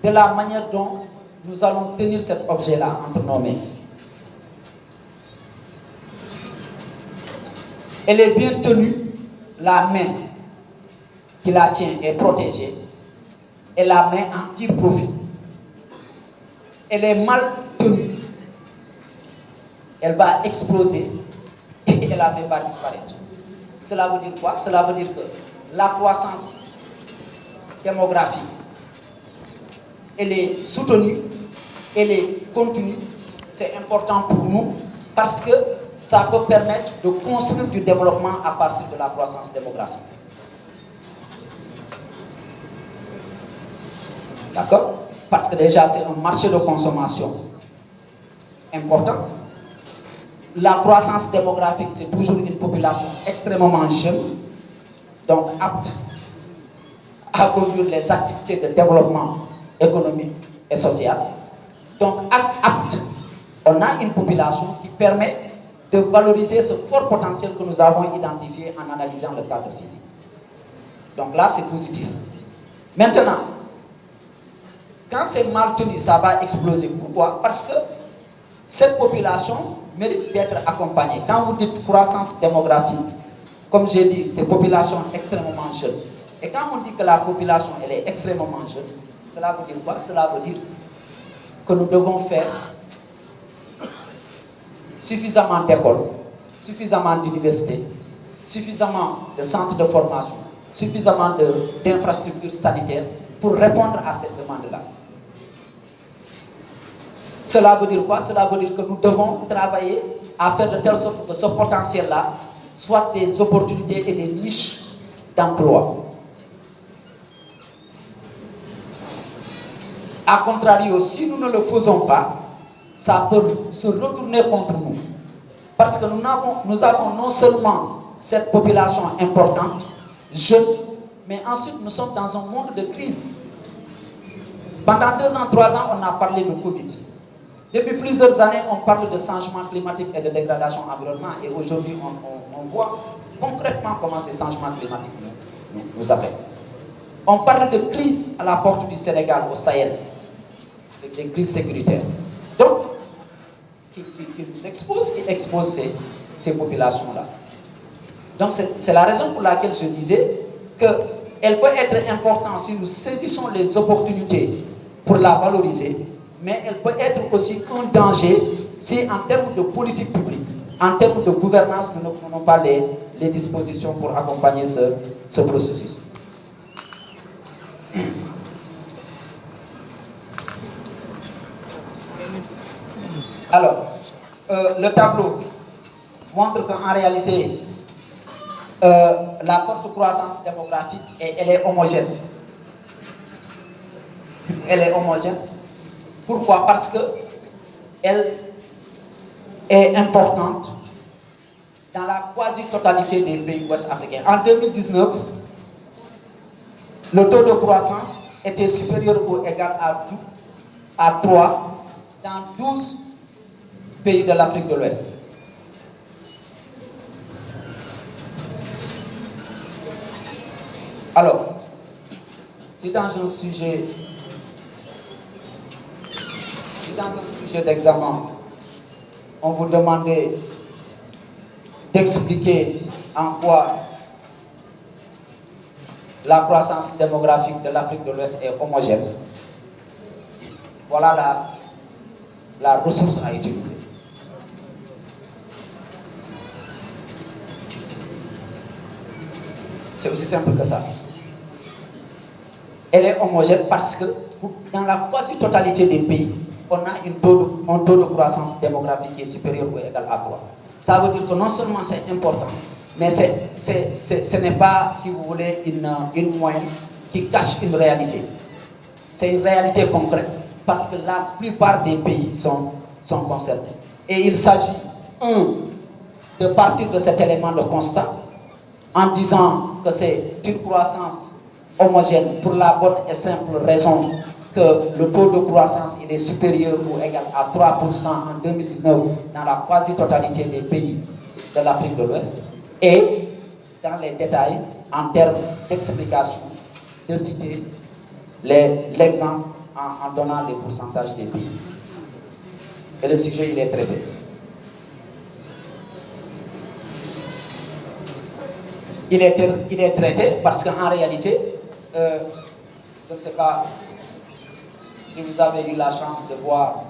de la manière dont nous allons tenir cet objet-là entre nos mains. Elle est bien tenue, la main qui la tient est protégée, et la main en tire profit. Elle est mal tenue, elle va exploser et la main va disparaître. Cela veut dire quoi? Cela veut dire que la croissance démographique, elle est soutenue, elle est continue. C'est important pour nous parce que ça peut permettre de construire du développement à partir de la croissance démographique. D'accord? Parce que déjà, c'est un marché de consommation important. La croissance démographique, c'est toujours une population extrêmement jeune, donc apte à conduire les activités de développement économique et social. Donc, apte, on a une population qui permet de valoriser ce fort potentiel que nous avons identifié en analysant le cadre physique. Donc là, c'est positif. Maintenant, quand c'est mal tenu, ça va exploser. Pourquoi? Parce que cette population mérite d'être accompagnée. Quand vous dites croissance démographique, comme j'ai dit, c'est population extrêmement jeune. Et quand on dit que la population elle est extrêmement jeune, cela veut dire quoi? Cela veut dire que nous devons faire suffisamment d'écoles, suffisamment d'universités, suffisamment de centres de formation, suffisamment d'infrastructures sanitaires pour répondre à cette demande-là. Cela veut dire quoi? Cela veut dire que nous devons travailler à faire de telle sorte que ce potentiel-là soit des opportunités et des niches d'emploi. A contrario, si nous ne le faisons pas, ça peut se retourner contre nous. Parce que nous avons non seulement cette population importante, jeune, mais ensuite nous sommes dans un monde de crise. Pendant 2 ans, 3 ans, on a parlé de Covid. Depuis plusieurs années, on parle de changement climatique et de dégradation environnementale. Et aujourd'hui, on voit concrètement comment ces changements climatiques nous affectent. On parle de crise à la porte du Sénégal, au Sahel, des crises sécuritaires. Donc, qui nous expose, qui expose ces populations-là. Donc, c'est la raison pour laquelle je disais qu'elle peut être importante si nous saisissons les opportunités pour la valoriser, mais elle peut être aussi un danger si, en termes de politique publique, en termes de gouvernance, nous ne prenons pas les dispositions pour accompagner ce processus. Alors, le tableau montre qu'en réalité, la forte croissance démographique, elle est homogène. Elle est homogène. Pourquoi? Parce que elle est importante dans la quasi-totalité des pays ouest-africains. En 2019, le taux de croissance était supérieur ou égal à 3 dans 12 pays de l'Afrique de l'Ouest. Alors, si dans un sujet d'examen, on vous demandait d'expliquer en quoi la croissance démographique de l'Afrique de l'Ouest est homogène, voilà la ressource à utiliser. C'est aussi simple que ça. Elle est homogène parce que dans la quasi-totalité des pays, on a un taux de croissance démographique qui est supérieur ou égal à 3. Ça veut dire que non seulement c'est important, mais ce n'est pas, si vous voulez, une moyenne qui cache une réalité. C'est une réalité concrète parce que la plupart des pays sont concernés. Et il s'agit, de partir de cet élément de constat en disant que c'est une croissance homogène pour la bonne et simple raison que le taux de croissance il est supérieur ou égal à 3% en 2019 dans la quasi-totalité des pays de l'Afrique de l'Ouest, et dans les détails, en termes d'explication, de citer l'exemple en donnant les pourcentages des pays. Et le sujet, il est traité. Il est traité parce qu'en réalité, je ne sais pas si vous avez eu la chance de voir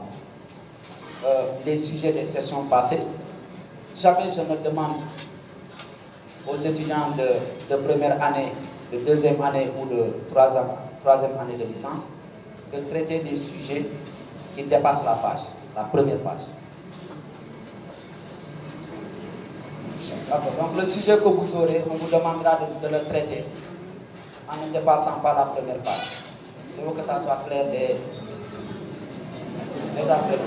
les sujets des sessions passées. Jamais je ne demande aux étudiants de première année, de deuxième année ou de troisième année de licence de traiter des sujets qui dépassent la page, la première page. Donc le sujet que vous aurez, on vous demandera de le traiter en ne dépassant pas la première page. Je veux que ça soit clair des affaires.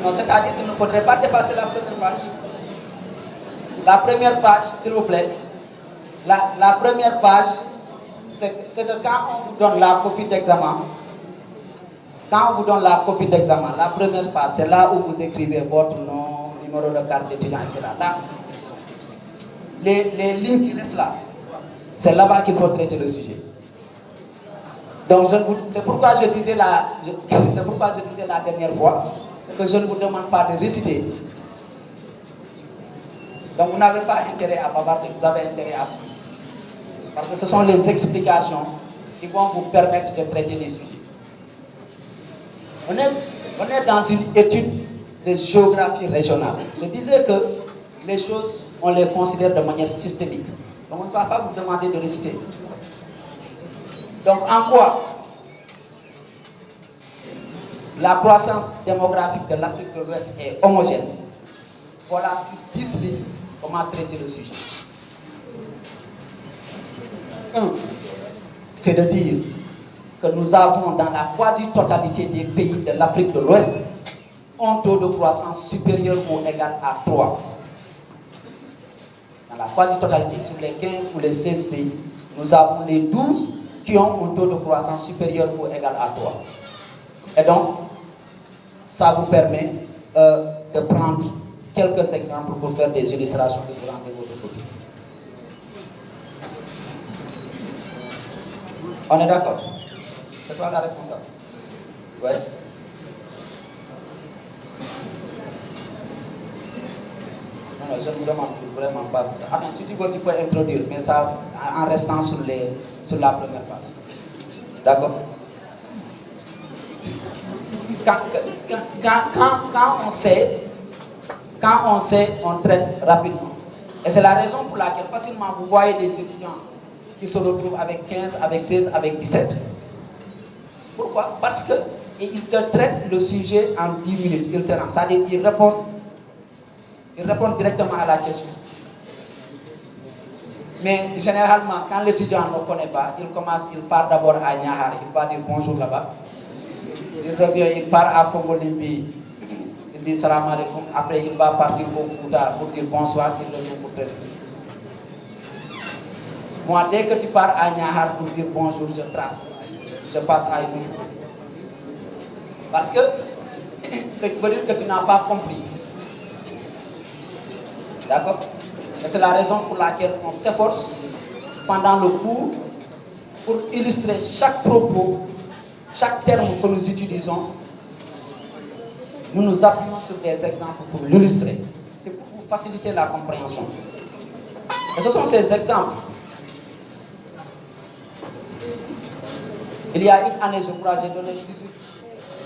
Non, c'est-à-dire qu'il ne faudrait pas dépasser la première page. La première page, s'il vous plaît. La première page, c'est que quand on vous donne la copie d'examen, la première page, c'est là où vous écrivez votre nom, numéro de carte d'étudiant, etc. Là, les lignes qui restent là, c'est là-bas qu'il faut traiter le sujet. Donc, c'est pourquoi je disais la dernière fois que je ne vous demande pas de réciter. Donc, vous n'avez pas intérêt à bavarder, vous avez intérêt à suivre. Parce que ce sont les explications qui vont vous permettre de traiter les sujets. On est dans une étude de géographie régionale. Je disais que les choses, on les considère de manière systémique. Donc, on ne va pas vous demander de réciter. Donc, en quoi la croissance démographique de l'Afrique de l'Ouest est homogène? Voilà sur 10 lignes comment traiter le sujet. 1. C'est de dire que nous avons dans la quasi-totalité des pays de l'Afrique de l'Ouest un taux de croissance supérieur ou égal à 3. Dans la quasi-totalité, sur les 15 ou les 16 pays, nous avons les 12 qui ont un taux de croissance supérieur ou égal à 3. Et donc, ça vous permet de prendre quelques exemples pour faire des illustrations de vous rendre votre copie. On est d'accord? C'est toi la responsable? Oui. Non, je ne vous demande vraiment pas ça. Ah, si tu veux, tu peux introduire, mais ça en restant sur la première page. D'accord? Quand on sait, on traite rapidement. Et c'est la raison pour laquelle facilement vous voyez des étudiants qui se retrouvent avec 15, avec 16, avec 17. Pourquoi? Parce qu'ils te traitent le sujet en 10 minutes. Ils te rendent. C'est-à-dire qu'ils répondent Il répond directement à la question. Mais généralement, quand l'étudiant ne connaît pas, il part d'abord à Niahar, il va dire bonjour là-bas. Il revient, il part à Fongolimbi, il dit salam alaikum. Après, il va partir au Fouta pour dire bonsoir, il revient pour te dire. Moi, dès que tu pars à Niahar pour dire bonjour, je trace. Je passe à une. Parce que ce qui veut dire que tu n'as pas compris. D'accord? Et c'est la raison pour laquelle on s'efforce pendant le cours pour illustrer chaque propos, chaque terme que nous utilisons. Nous nous appuyons sur des exemples pour l'illustrer. C'est pour vous faciliter la compréhension. Et ce sont ces exemples. Il y a une année, je crois, j'ai donné 18.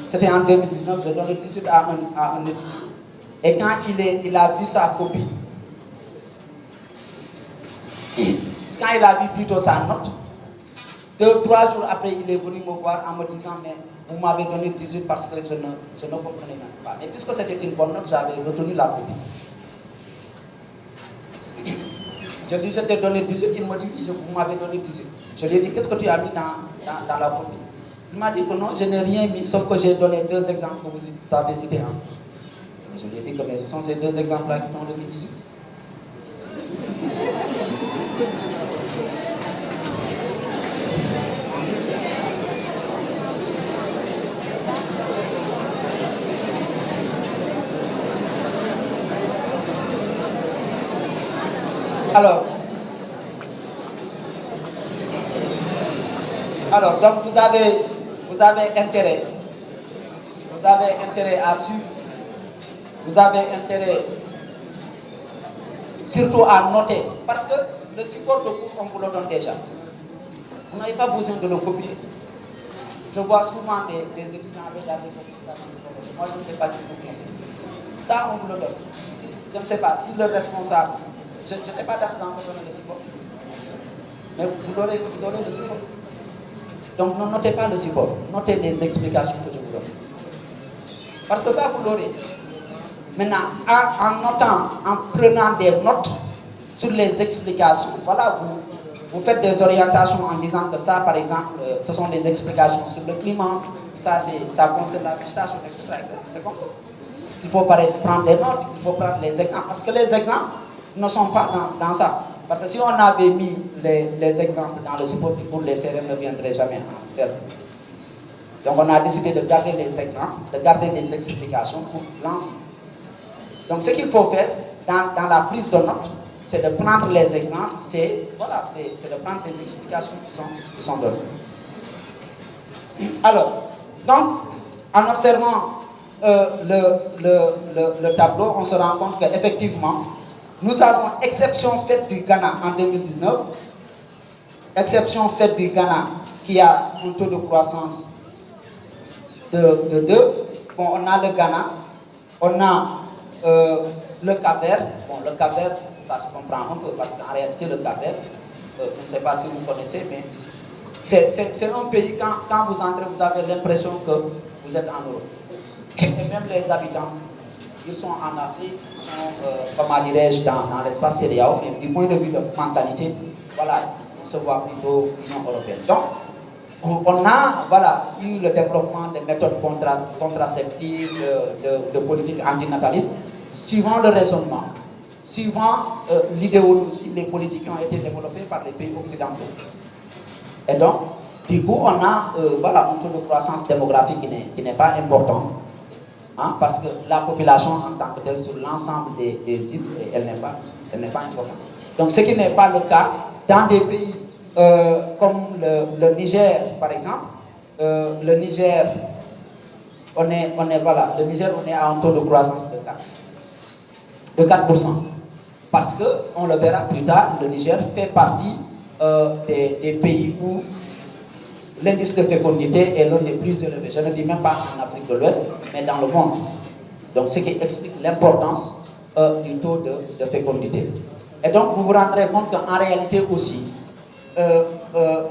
C'était en 2019, j'ai donné 18 à un étudiant. Et quand il a vu sa copie, quand il a vu plutôt sa note, 2-3 jours après, il est venu me voir en me disant, mais vous m'avez donné 18 parce que je ne comprenais même pas. Mais puisque c'était une bonne note, j'avais retenu la copie. Je lui ai dit, je t'ai donné 18, il m'a dit, vous m'avez donné 18. Je lui ai dit, qu'est-ce que tu as mis dans la copie? Il m'a dit que non, je n'ai rien mis, sauf que j'ai donné 2 exemples que vous avez cités. Hein. Je lui ai dit que mais ce sont ces 2 exemples-là qui t'ont donné 18. Alors, donc vous avez intérêt à suivre, vous avez intérêt surtout à noter, parce que le support de cours, on vous le donne déjà. Vous n'avez pas besoin de le copier. Je vois souvent des étudiants avec la copies. Moi, je ne sais pas qu'est-ce que vous faites. Ça, on vous le donne. Je ne sais pas si le responsable, je n'étais pas d'accord pour donner le support, mais vous aurez le support. Donc, ne notez pas le support, notez les explications que je vous donne. Parce que ça, vous l'aurez. Maintenant, en notant, en prenant des notes sur les explications, voilà, vous faites des orientations en disant que ça, par exemple, ce sont des explications sur le climat, ça concerne la végétation, etc. C'est comme ça. Il faut prendre des notes, il faut prendre les exemples, parce que les exemples ne sont pas dans ça. Parce que si on avait mis les exemples dans le support du cours, les CRM ne viendraient jamais en faire. Donc on a décidé de garder les exemples, de garder les explications pour l'envie. Donc ce qu'il faut faire dans la prise de notes, c'est de prendre les exemples, c'est de prendre les explications qui sont données. Alors, donc, en observant le tableau, on se rend compte qu'effectivement, nous avons exception faite du Ghana en 2019, exception faite du Ghana qui a un taux de croissance de 2. Bon, on a le Ghana, on a le Cap-Vert. Bon, le Cap-Vert, ça se comprend un peu parce qu'en réalité, le Cap-Vert, je ne sais pas si vous connaissez, mais c'est un pays, quand vous entrez, vous avez l'impression que vous êtes en Europe. Et même les habitants, ils sont en Afrique, ils sont, comment dirais-je, dans l'espace CEDEAO, mais du point de vue de mentalité, voilà, ils se voient plutôt Union européenne. Donc, on a eu le développement des méthodes contraceptives, de politique antinatalistes, suivant le raisonnement, suivant l'idéologie, les politiques qui ont été développées par les pays occidentaux. Et donc, du coup, on a un taux de croissance démographique qui n'est pas important, hein, parce que la population en tant que telle sur l'ensemble des îles, elle n'est pas importante. Donc, ce qui n'est pas le cas dans des pays comme le Niger, par exemple. Le Niger, on est à un taux de croissance de 4%. Parce que, on le verra plus tard, le Niger fait partie des pays où l'indice de fécondité est l'un des plus élevés. Je ne dis même pas en Afrique de l'Ouest, mais dans le monde. Donc, ce qui explique l'importance du taux de fécondité. Et donc, vous vous rendrez compte qu'en réalité aussi,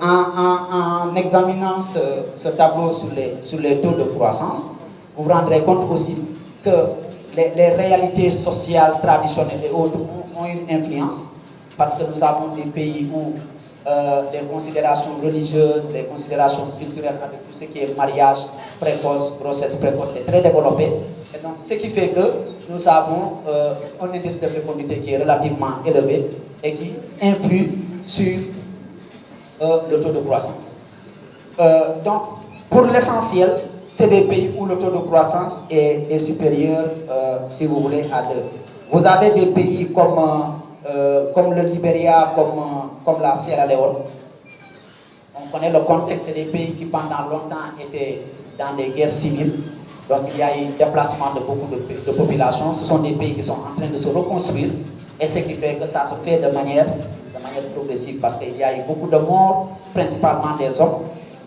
en examinant ce tableau sur les taux de croissance, vous vous rendrez compte aussi que les réalités sociales, traditionnelles et autres ont une influence, parce que nous avons des pays où les considérations religieuses, les considérations culturelles avec tout ce qui est mariage précoce, grossesse précoce, c'est très développé. Et donc, ce qui fait que nous avons un indice de fécondité qui est relativement élevé et qui influe sur le taux de croissance. Donc, pour l'essentiel, c'est des pays où le taux de croissance est supérieur, si vous voulez, à 2. Vous avez des pays comme le Libéria, comme la Sierra Leone. On connaît le contexte, c'est des pays qui pendant longtemps étaient dans des guerres civiles. Donc il y a eu déplacement de beaucoup de populations. Ce sont des pays qui sont en train de se reconstruire. Et ce qui fait que ça se fait de manière progressive, parce qu'il y a eu beaucoup de morts, principalement des hommes.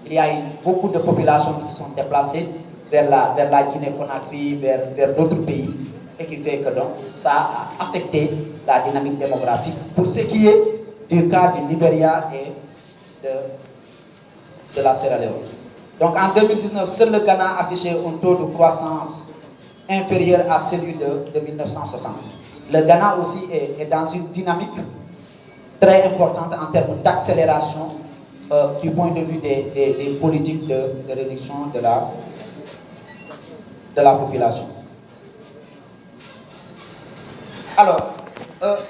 Il y a eu beaucoup de populations qui se sont déplacées vers la Guinée-Conakry, vers d'autres pays, et qui fait que donc, ça a affecté la dynamique démographique pour ce qui est du cas du Libéria et de la Sierra Leone. Donc en 2019, seul le Ghana a affiché un taux de croissance inférieur à celui de 1960. Le Ghana aussi est dans une dynamique très importante en termes d'accélération du point de vue des politiques de réduction de la population. Alors,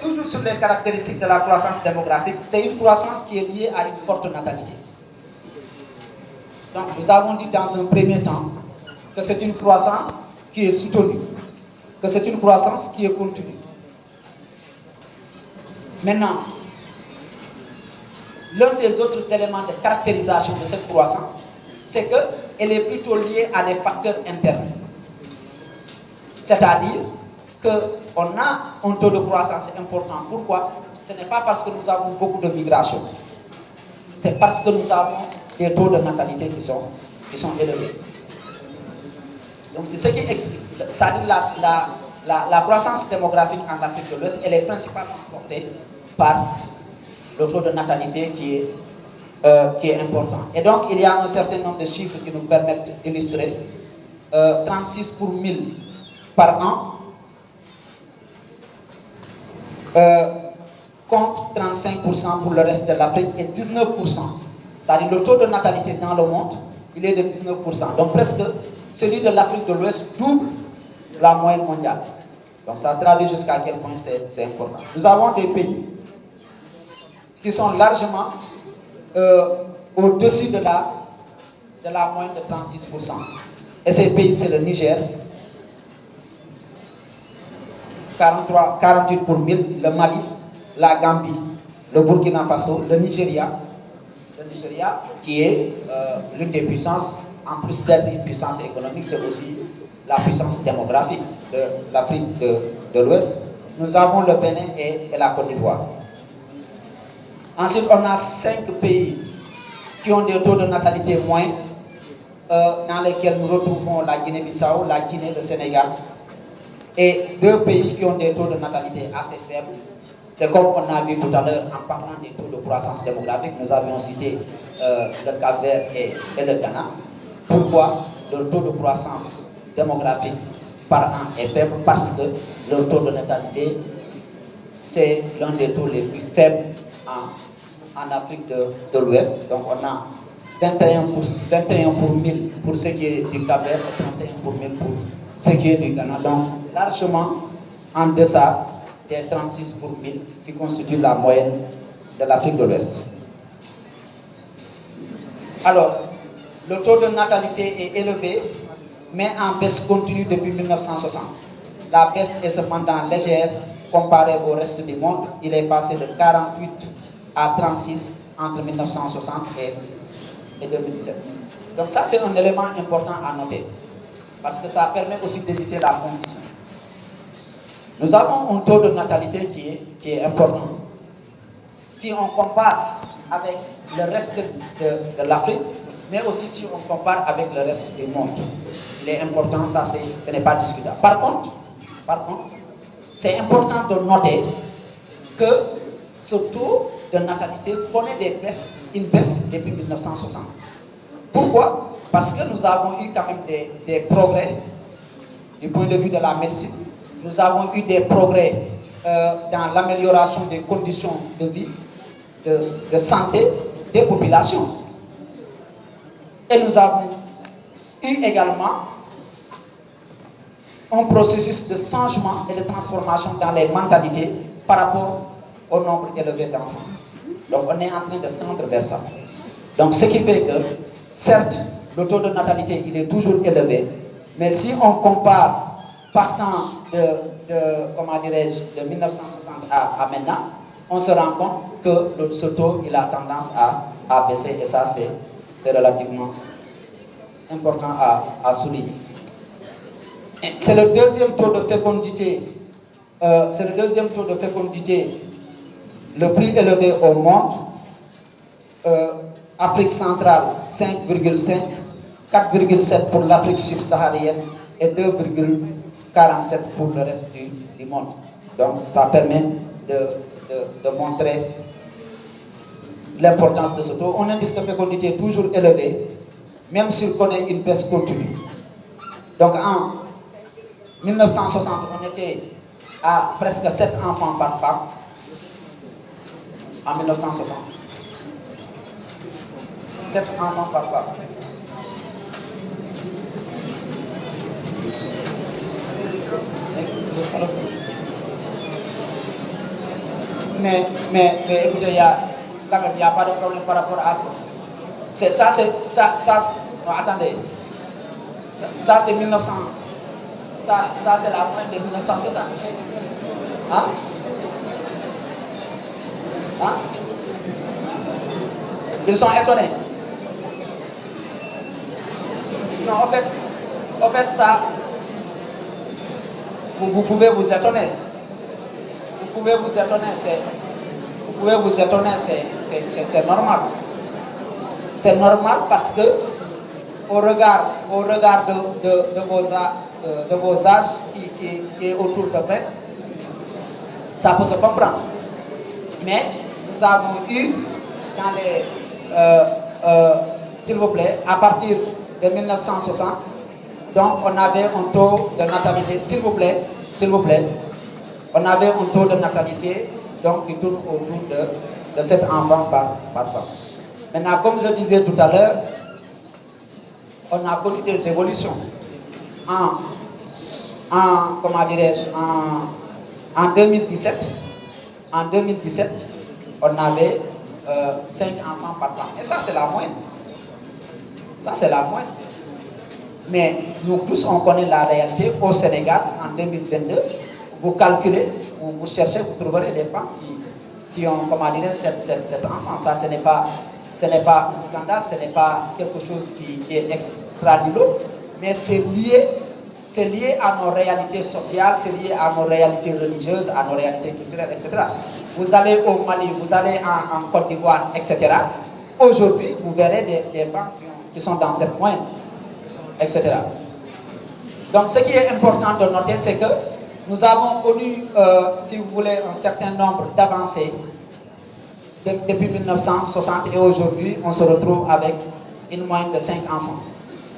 toujours sur les caractéristiques de la croissance démographique, c'est une croissance qui est liée à une forte natalité. Donc, nous avons dit dans un premier temps que c'est une croissance qui est soutenue, que c'est une croissance qui est continue. Maintenant, l'un des autres éléments de caractérisation de cette croissance, c'est qu'elle est plutôt liée à des facteurs internes. C'est-à-dire qu'on a un taux de croissance important. Pourquoi? Ce n'est pas parce que nous avons beaucoup de migration. C'est parce que nous avons des taux de natalité qui sont élevés. Donc c'est ce qui explique. C'est-à-dire la croissance démographique en Afrique de l'Ouest, elle est principalement portée par le taux de natalité qui est important. Et donc, il y a un certain nombre de chiffres qui nous permettent d'illustrer. 36 pour 1000 par an, contre 35% pour le reste de l'Afrique et 19%. C'est-à-dire le taux de natalité dans le monde, il est de 19%. Donc presque celui de l'Afrique de l'Ouest double la moyenne mondiale. Donc ça traduit jusqu'à quel point c'est important. Nous avons des pays qui sont largement au-dessus de la moyenne de 36%. Et ces pays, c'est le Niger, 48 pour 1000, le Mali, la Gambie, le Burkina Faso, le Nigeria qui est l'une des puissances, en plus d'être une puissance économique, c'est aussi la puissance démographique de l'Afrique de l'Ouest. Nous avons le Bénin et la Côte d'Ivoire. Ensuite, on a 5 pays qui ont des taux de natalité moindres, dans lesquels nous retrouvons la Guinée-Bissau, la Guinée, le Sénégal, et 2 pays qui ont des taux de natalité assez faibles. C'est comme on a vu tout à l'heure en parlant des taux de croissance démographique, nous avions cité le Cap-Vert et le Ghana. Pourquoi le taux de croissance démographique par an est faible? Parce que le taux de natalité, c'est l'un des taux les plus faibles en Afrique de l'Ouest. Donc on a 21 pour 1000 pour ce qui est du Cap-Vert et 31 pour 1000 pour ce qui est du Ghana. Donc largement en deçà des 36 pour 1000 qui constituent la moyenne de l'Afrique de l'Ouest. Alors, le taux de natalité est élevé, mais en baisse continue depuis 1960. La baisse est cependant légère comparée au reste du monde. Il est passé de 48 à 36 entre 1960 et 2017. Donc ça, c'est un élément important à noter, parce que ça permet aussi d'éviter la confusion. Nous avons un taux de natalité qui est important. Si on compare avec le reste de l'Afrique, mais aussi si on compare avec le reste du monde, il est important, ça ce n'est pas discutable. Par contre, c'est important de noter que ce taux de natalité connaît une baisse depuis 1960. Pourquoi? Parce que nous avons eu quand même des progrès du point de vue de la médecine. nous avons eu des progrès dans l'amélioration des conditions de vie, de santé des populations. Et nous avons eu également un processus de changement et de transformation dans les mentalités par rapport au nombre élevé d'enfants. Donc on est en train de tendre vers ça. Donc ce qui fait que, certes, le taux de natalité il est toujours élevé, mais si on compare partant comment dirais-je, de 1960 à maintenant, on se rend compte que ce taux il a tendance à baisser, et ça c'est relativement important à souligner. C'est le deuxième taux de fécondité, le plus élevé au monde. Afrique centrale 5,5, 4,7 pour l'Afrique subsaharienne et 2,47 pour le reste du monde. Donc ça permet de montrer l'importance de ce taux. On a un indice de fécondité toujours élevé, même s'il connaît une baisse continue. Donc en 1960, on était à presque 7 enfants par femme. En 1960. 7 enfants par femme. Mais écoutez, il n'y a pas de problème par rapport à ça. Non, attendez. Ça c'est 1900. Ça c'est la fin de 1960. Hein? Hein? Ils sont étonnés. Non, en fait ça, vous pouvez vous étonner. Vous pouvez vous étonner, c'est normal. C'est normal parce que au regard de vos âges qui est autour de 20, ça peut se comprendre. Mais nous avons eu dans les s'il vous plaît, à partir de 1960, donc on avait un taux de natalité, s'il vous plaît, on avait un taux de natalité donc qui tourne autour de 7 enfants par femme. Maintenant, comme je disais tout à l'heure, on a connu des évolutions. Comment dirais-je, en 2017, on avait 5 enfants par femme. Et ça, c'est la moyenne. Mais nous tous, on connaît la réalité au Sénégal en 2022. Vous calculez, vous cherchez, vous trouverez des femmes qui ont, comment dire, 7 enfants. Ça, ce n'est pas un scandale, ce n'est pas quelque chose qui est extra du lot, mais c'est lié à nos réalités sociales, c'est lié à nos réalités religieuses, à nos réalités culturelles, etc. Vous allez au Mali, vous allez en Côte d'Ivoire, etc. Aujourd'hui, vous verrez des femmes qui sont dans cette moyenne, etc. Donc, ce qui est important de noter, c'est que nous avons connu, si vous voulez, un certain nombre d'avancées depuis 1960 et aujourd'hui, on se retrouve avec une moyenne de 5 enfants.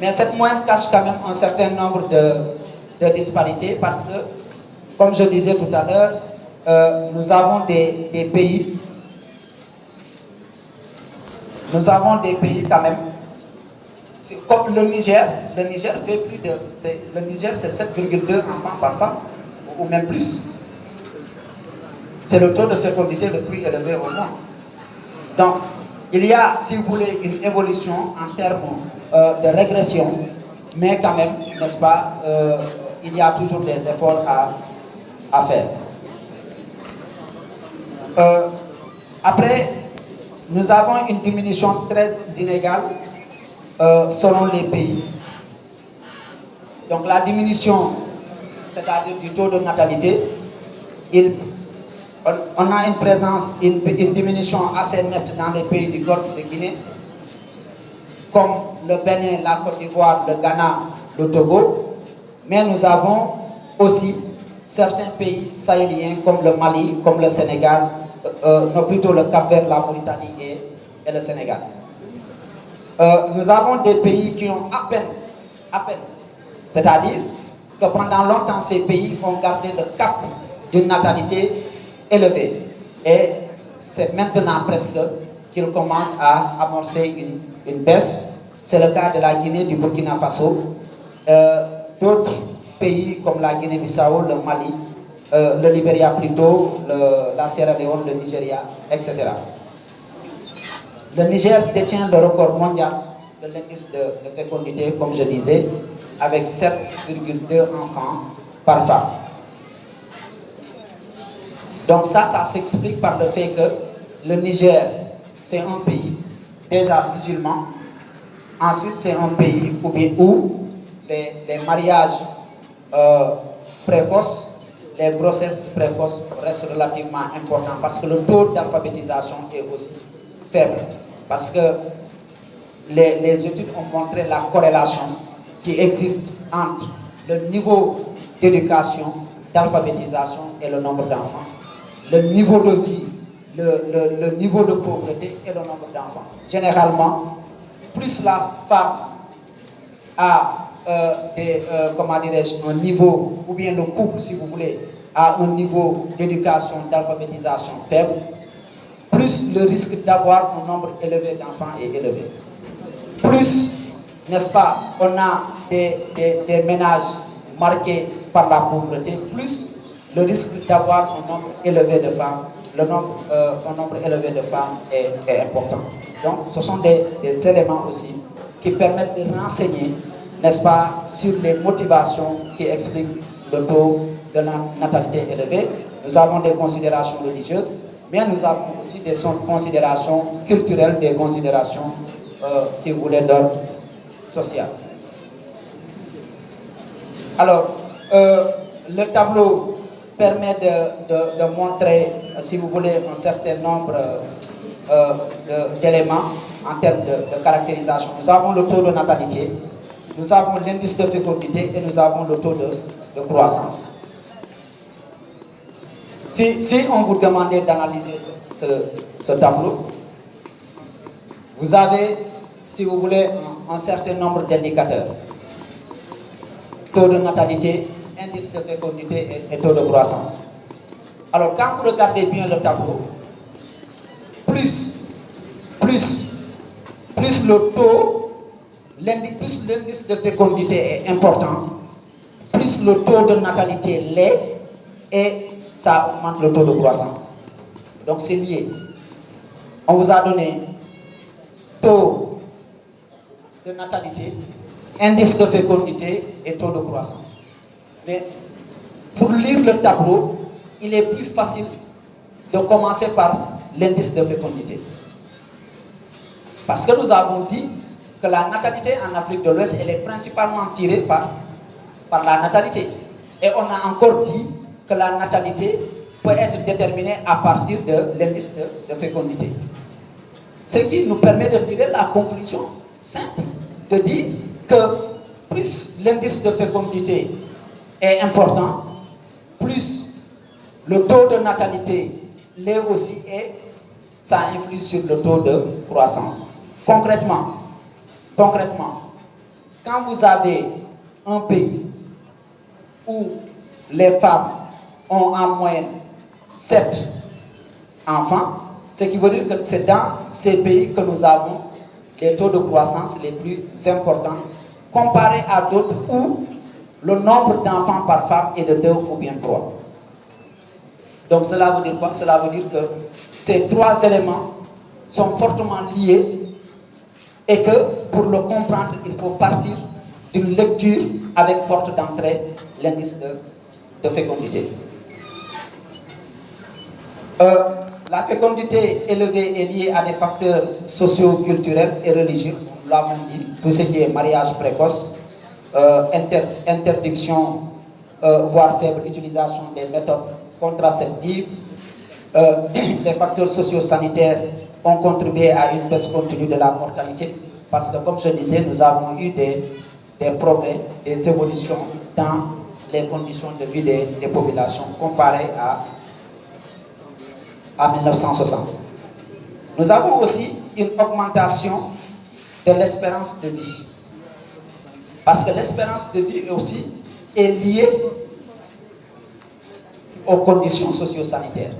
Mais cette moyenne cache quand même un certain nombre de disparités parce que, comme je disais tout à l'heure, nous avons des pays quand même, comme le Niger fait plus de, le Niger c'est 7,2 enfants par femme, ou même plus. C'est le taux de fécondité le plus élevé au monde. Donc, il y a, si vous voulez, une évolution en termes de régression, mais quand même, n'est-ce pas, il y a toujours des efforts à faire. Après, nous avons une diminution très inégale selon les pays. Donc la diminution, c'est-à-dire du taux de natalité, on a une présence, une diminution assez nette dans les pays du Golfe de Guinée, comme le Bénin, la Côte d'Ivoire, le Ghana, le Togo. Mais nous avons aussi certains pays sahéliens comme le Mali, comme le Sénégal, non plutôt le Cap-Vert, la Mauritanie et le Sénégal. Nous avons des pays qui ont à peine, c'est-à-dire que pendant longtemps, ces pays ont gardé le cap d'une natalité élevée. Et c'est maintenant presque qu'ils commencent à amorcer une baisse. C'est le cas de la Guinée, du Burkina Faso, d'autres pays comme la Guinée-Bissau, le Mali, le Libéria plutôt, la Sierra Leone, le Nigeria, etc. Le Niger détient le record mondial de l'indice de fécondité, comme je disais, avec 7,2 enfants par femme. Donc ça s'explique par le fait que le Niger, c'est un pays déjà musulman. Ensuite, c'est un pays où les mariages précoces, les grossesses précoces restent relativement importants parce que le taux d'alphabétisation est aussi faible. Parce que les études ont montré la corrélation qui existe entre le niveau d'éducation, d'alphabétisation et le nombre d'enfants. Le niveau de vie, le niveau de pauvreté et le nombre d'enfants. Généralement, plus la femme a un niveau, ou bien le couple, si vous voulez, a un niveau d'éducation, d'alphabétisation faible, plus le risque d'avoir un nombre élevé d'enfants est élevé. Plus, n'est-ce pas, on a des ménages marqués par la pauvreté, plus le risque d'avoir un nombre élevé de femmes, un nombre élevé de femmes est important. Donc, ce sont des éléments aussi qui permettent de renseigner, n'est-ce pas, sur les motivations qui expliquent le taux de la natalité élevé. Nous avons des considérations religieuses, mais nous avons aussi des considérations culturelles, des considérations, si vous voulez, d'ordre social. Alors, le tableau permet de montrer, si vous voulez, un certain nombre d'éléments en termes de caractérisation. Nous avons le taux de natalité, nous avons l'indice de fécondité et nous avons le taux de croissance. Si on vous demandait d'analyser ce tableau, vous avez, si vous voulez, un certain nombre d'indicateurs. Taux de natalité, indice de fécondité et taux de croissance. Alors, quand vous regardez bien le tableau, plus le taux, plus l'indice de fécondité est important, plus le taux de natalité l'est, et ça augmente le taux de croissance. Donc, c'est lié. On vous a donné taux de natalité, indice de fécondité et taux de croissance. Mais pour lire le tableau, il est plus facile de commencer par l'indice de fécondité. Parce que nous avons dit que la natalité en Afrique de l'Ouest, elle est principalement tirée par la natalité. Et on a encore dit que la natalité peut être déterminée à partir de l'indice de fécondité. Ce qui nous permet de tirer la conclusion simple, de dire que plus l'indice de fécondité est important, plus le taux de natalité l'est aussi et ça influe sur le taux de croissance. Concrètement, quand vous avez un pays où les femmes ont en moyenne 7 enfants, ce qui veut dire que c'est dans ces pays que nous avons les taux de croissance les plus importants, comparés à d'autres où le nombre d'enfants par femme est de 2 ou bien 3. Donc cela veut dire quoi? Cela veut dire que ces 3 éléments sont fortement liés et que pour le comprendre, il faut partir d'une lecture avec porte d'entrée l'indice de fécondité. La fécondité élevée est liée à des facteurs socio-culturels et religieux, nous l'avons dit, tout ce qui est mariage précoce, interdiction, voire faible utilisation des méthodes contraceptives. Les facteurs socio-sanitaires ont contribué à une baisse continue de la mortalité, parce que, comme je disais, nous avons eu des progrès, des évolutions dans les conditions de vie des populations comparées à 1960. Nous avons aussi une augmentation de l'espérance de vie. Parce que l'espérance de vie aussi est lié aux conditions socio-sanitaires.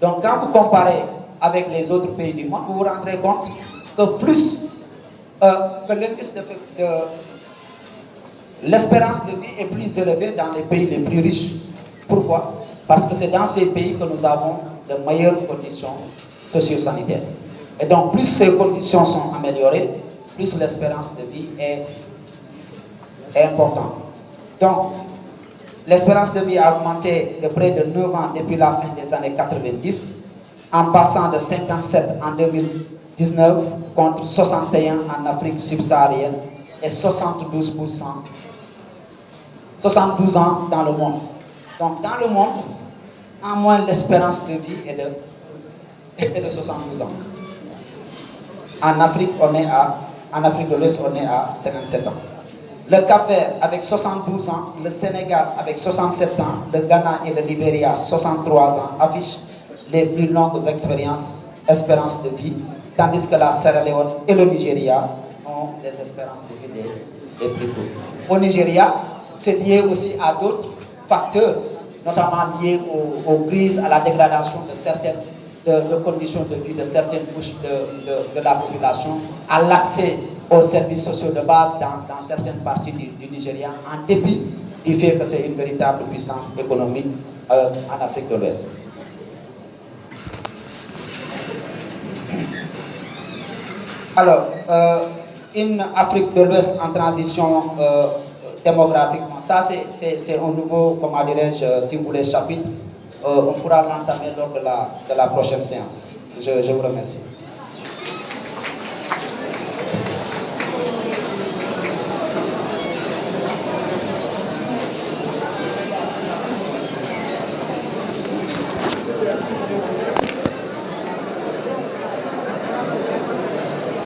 Donc quand vous comparez avec les autres pays du monde, vous vous rendrez compte que que l'indice de l'espérance de vie est plus élevée dans les pays les plus riches. Pourquoi? Parce que c'est dans ces pays que nous avons de meilleures conditions socio-sanitaires. Et donc, plus ces conditions sont améliorées, plus l'espérance de vie est importante. Donc, l'espérance de vie a augmenté de près de 9 ans depuis la fin des années 90, en passant de 57 en 2019 contre 61 en Afrique subsaharienne et 72 ans dans le monde. Donc dans le monde, en moins l'espérance de vie est de 72 ans. En Afrique de l'Ouest, on est à 57 ans. Le Cap-Vert avec 72 ans, le Sénégal avec 67 ans, le Ghana et le Libéria 63 ans affichent les plus longues espérances de vie, tandis que la Sierra Leone et le Nigeria ont les espérances de vie les plus courtes. Au Nigeria, c'est lié aussi à d'autres facteurs, notamment liés aux crises, à la dégradation de certaines conditions de vie de certaines couches de la population, à l'accès aux services sociaux de base dans certaines parties du Nigeria, en dépit du fait que c'est une véritable puissance économique en Afrique de l'Ouest. Alors, une Afrique de l'Ouest en transition démographique, ça c'est un nouveau, comment dirais-je, si vous voulez, chapitre. On pourra l'entamer lors de la prochaine séance. Je vous remercie.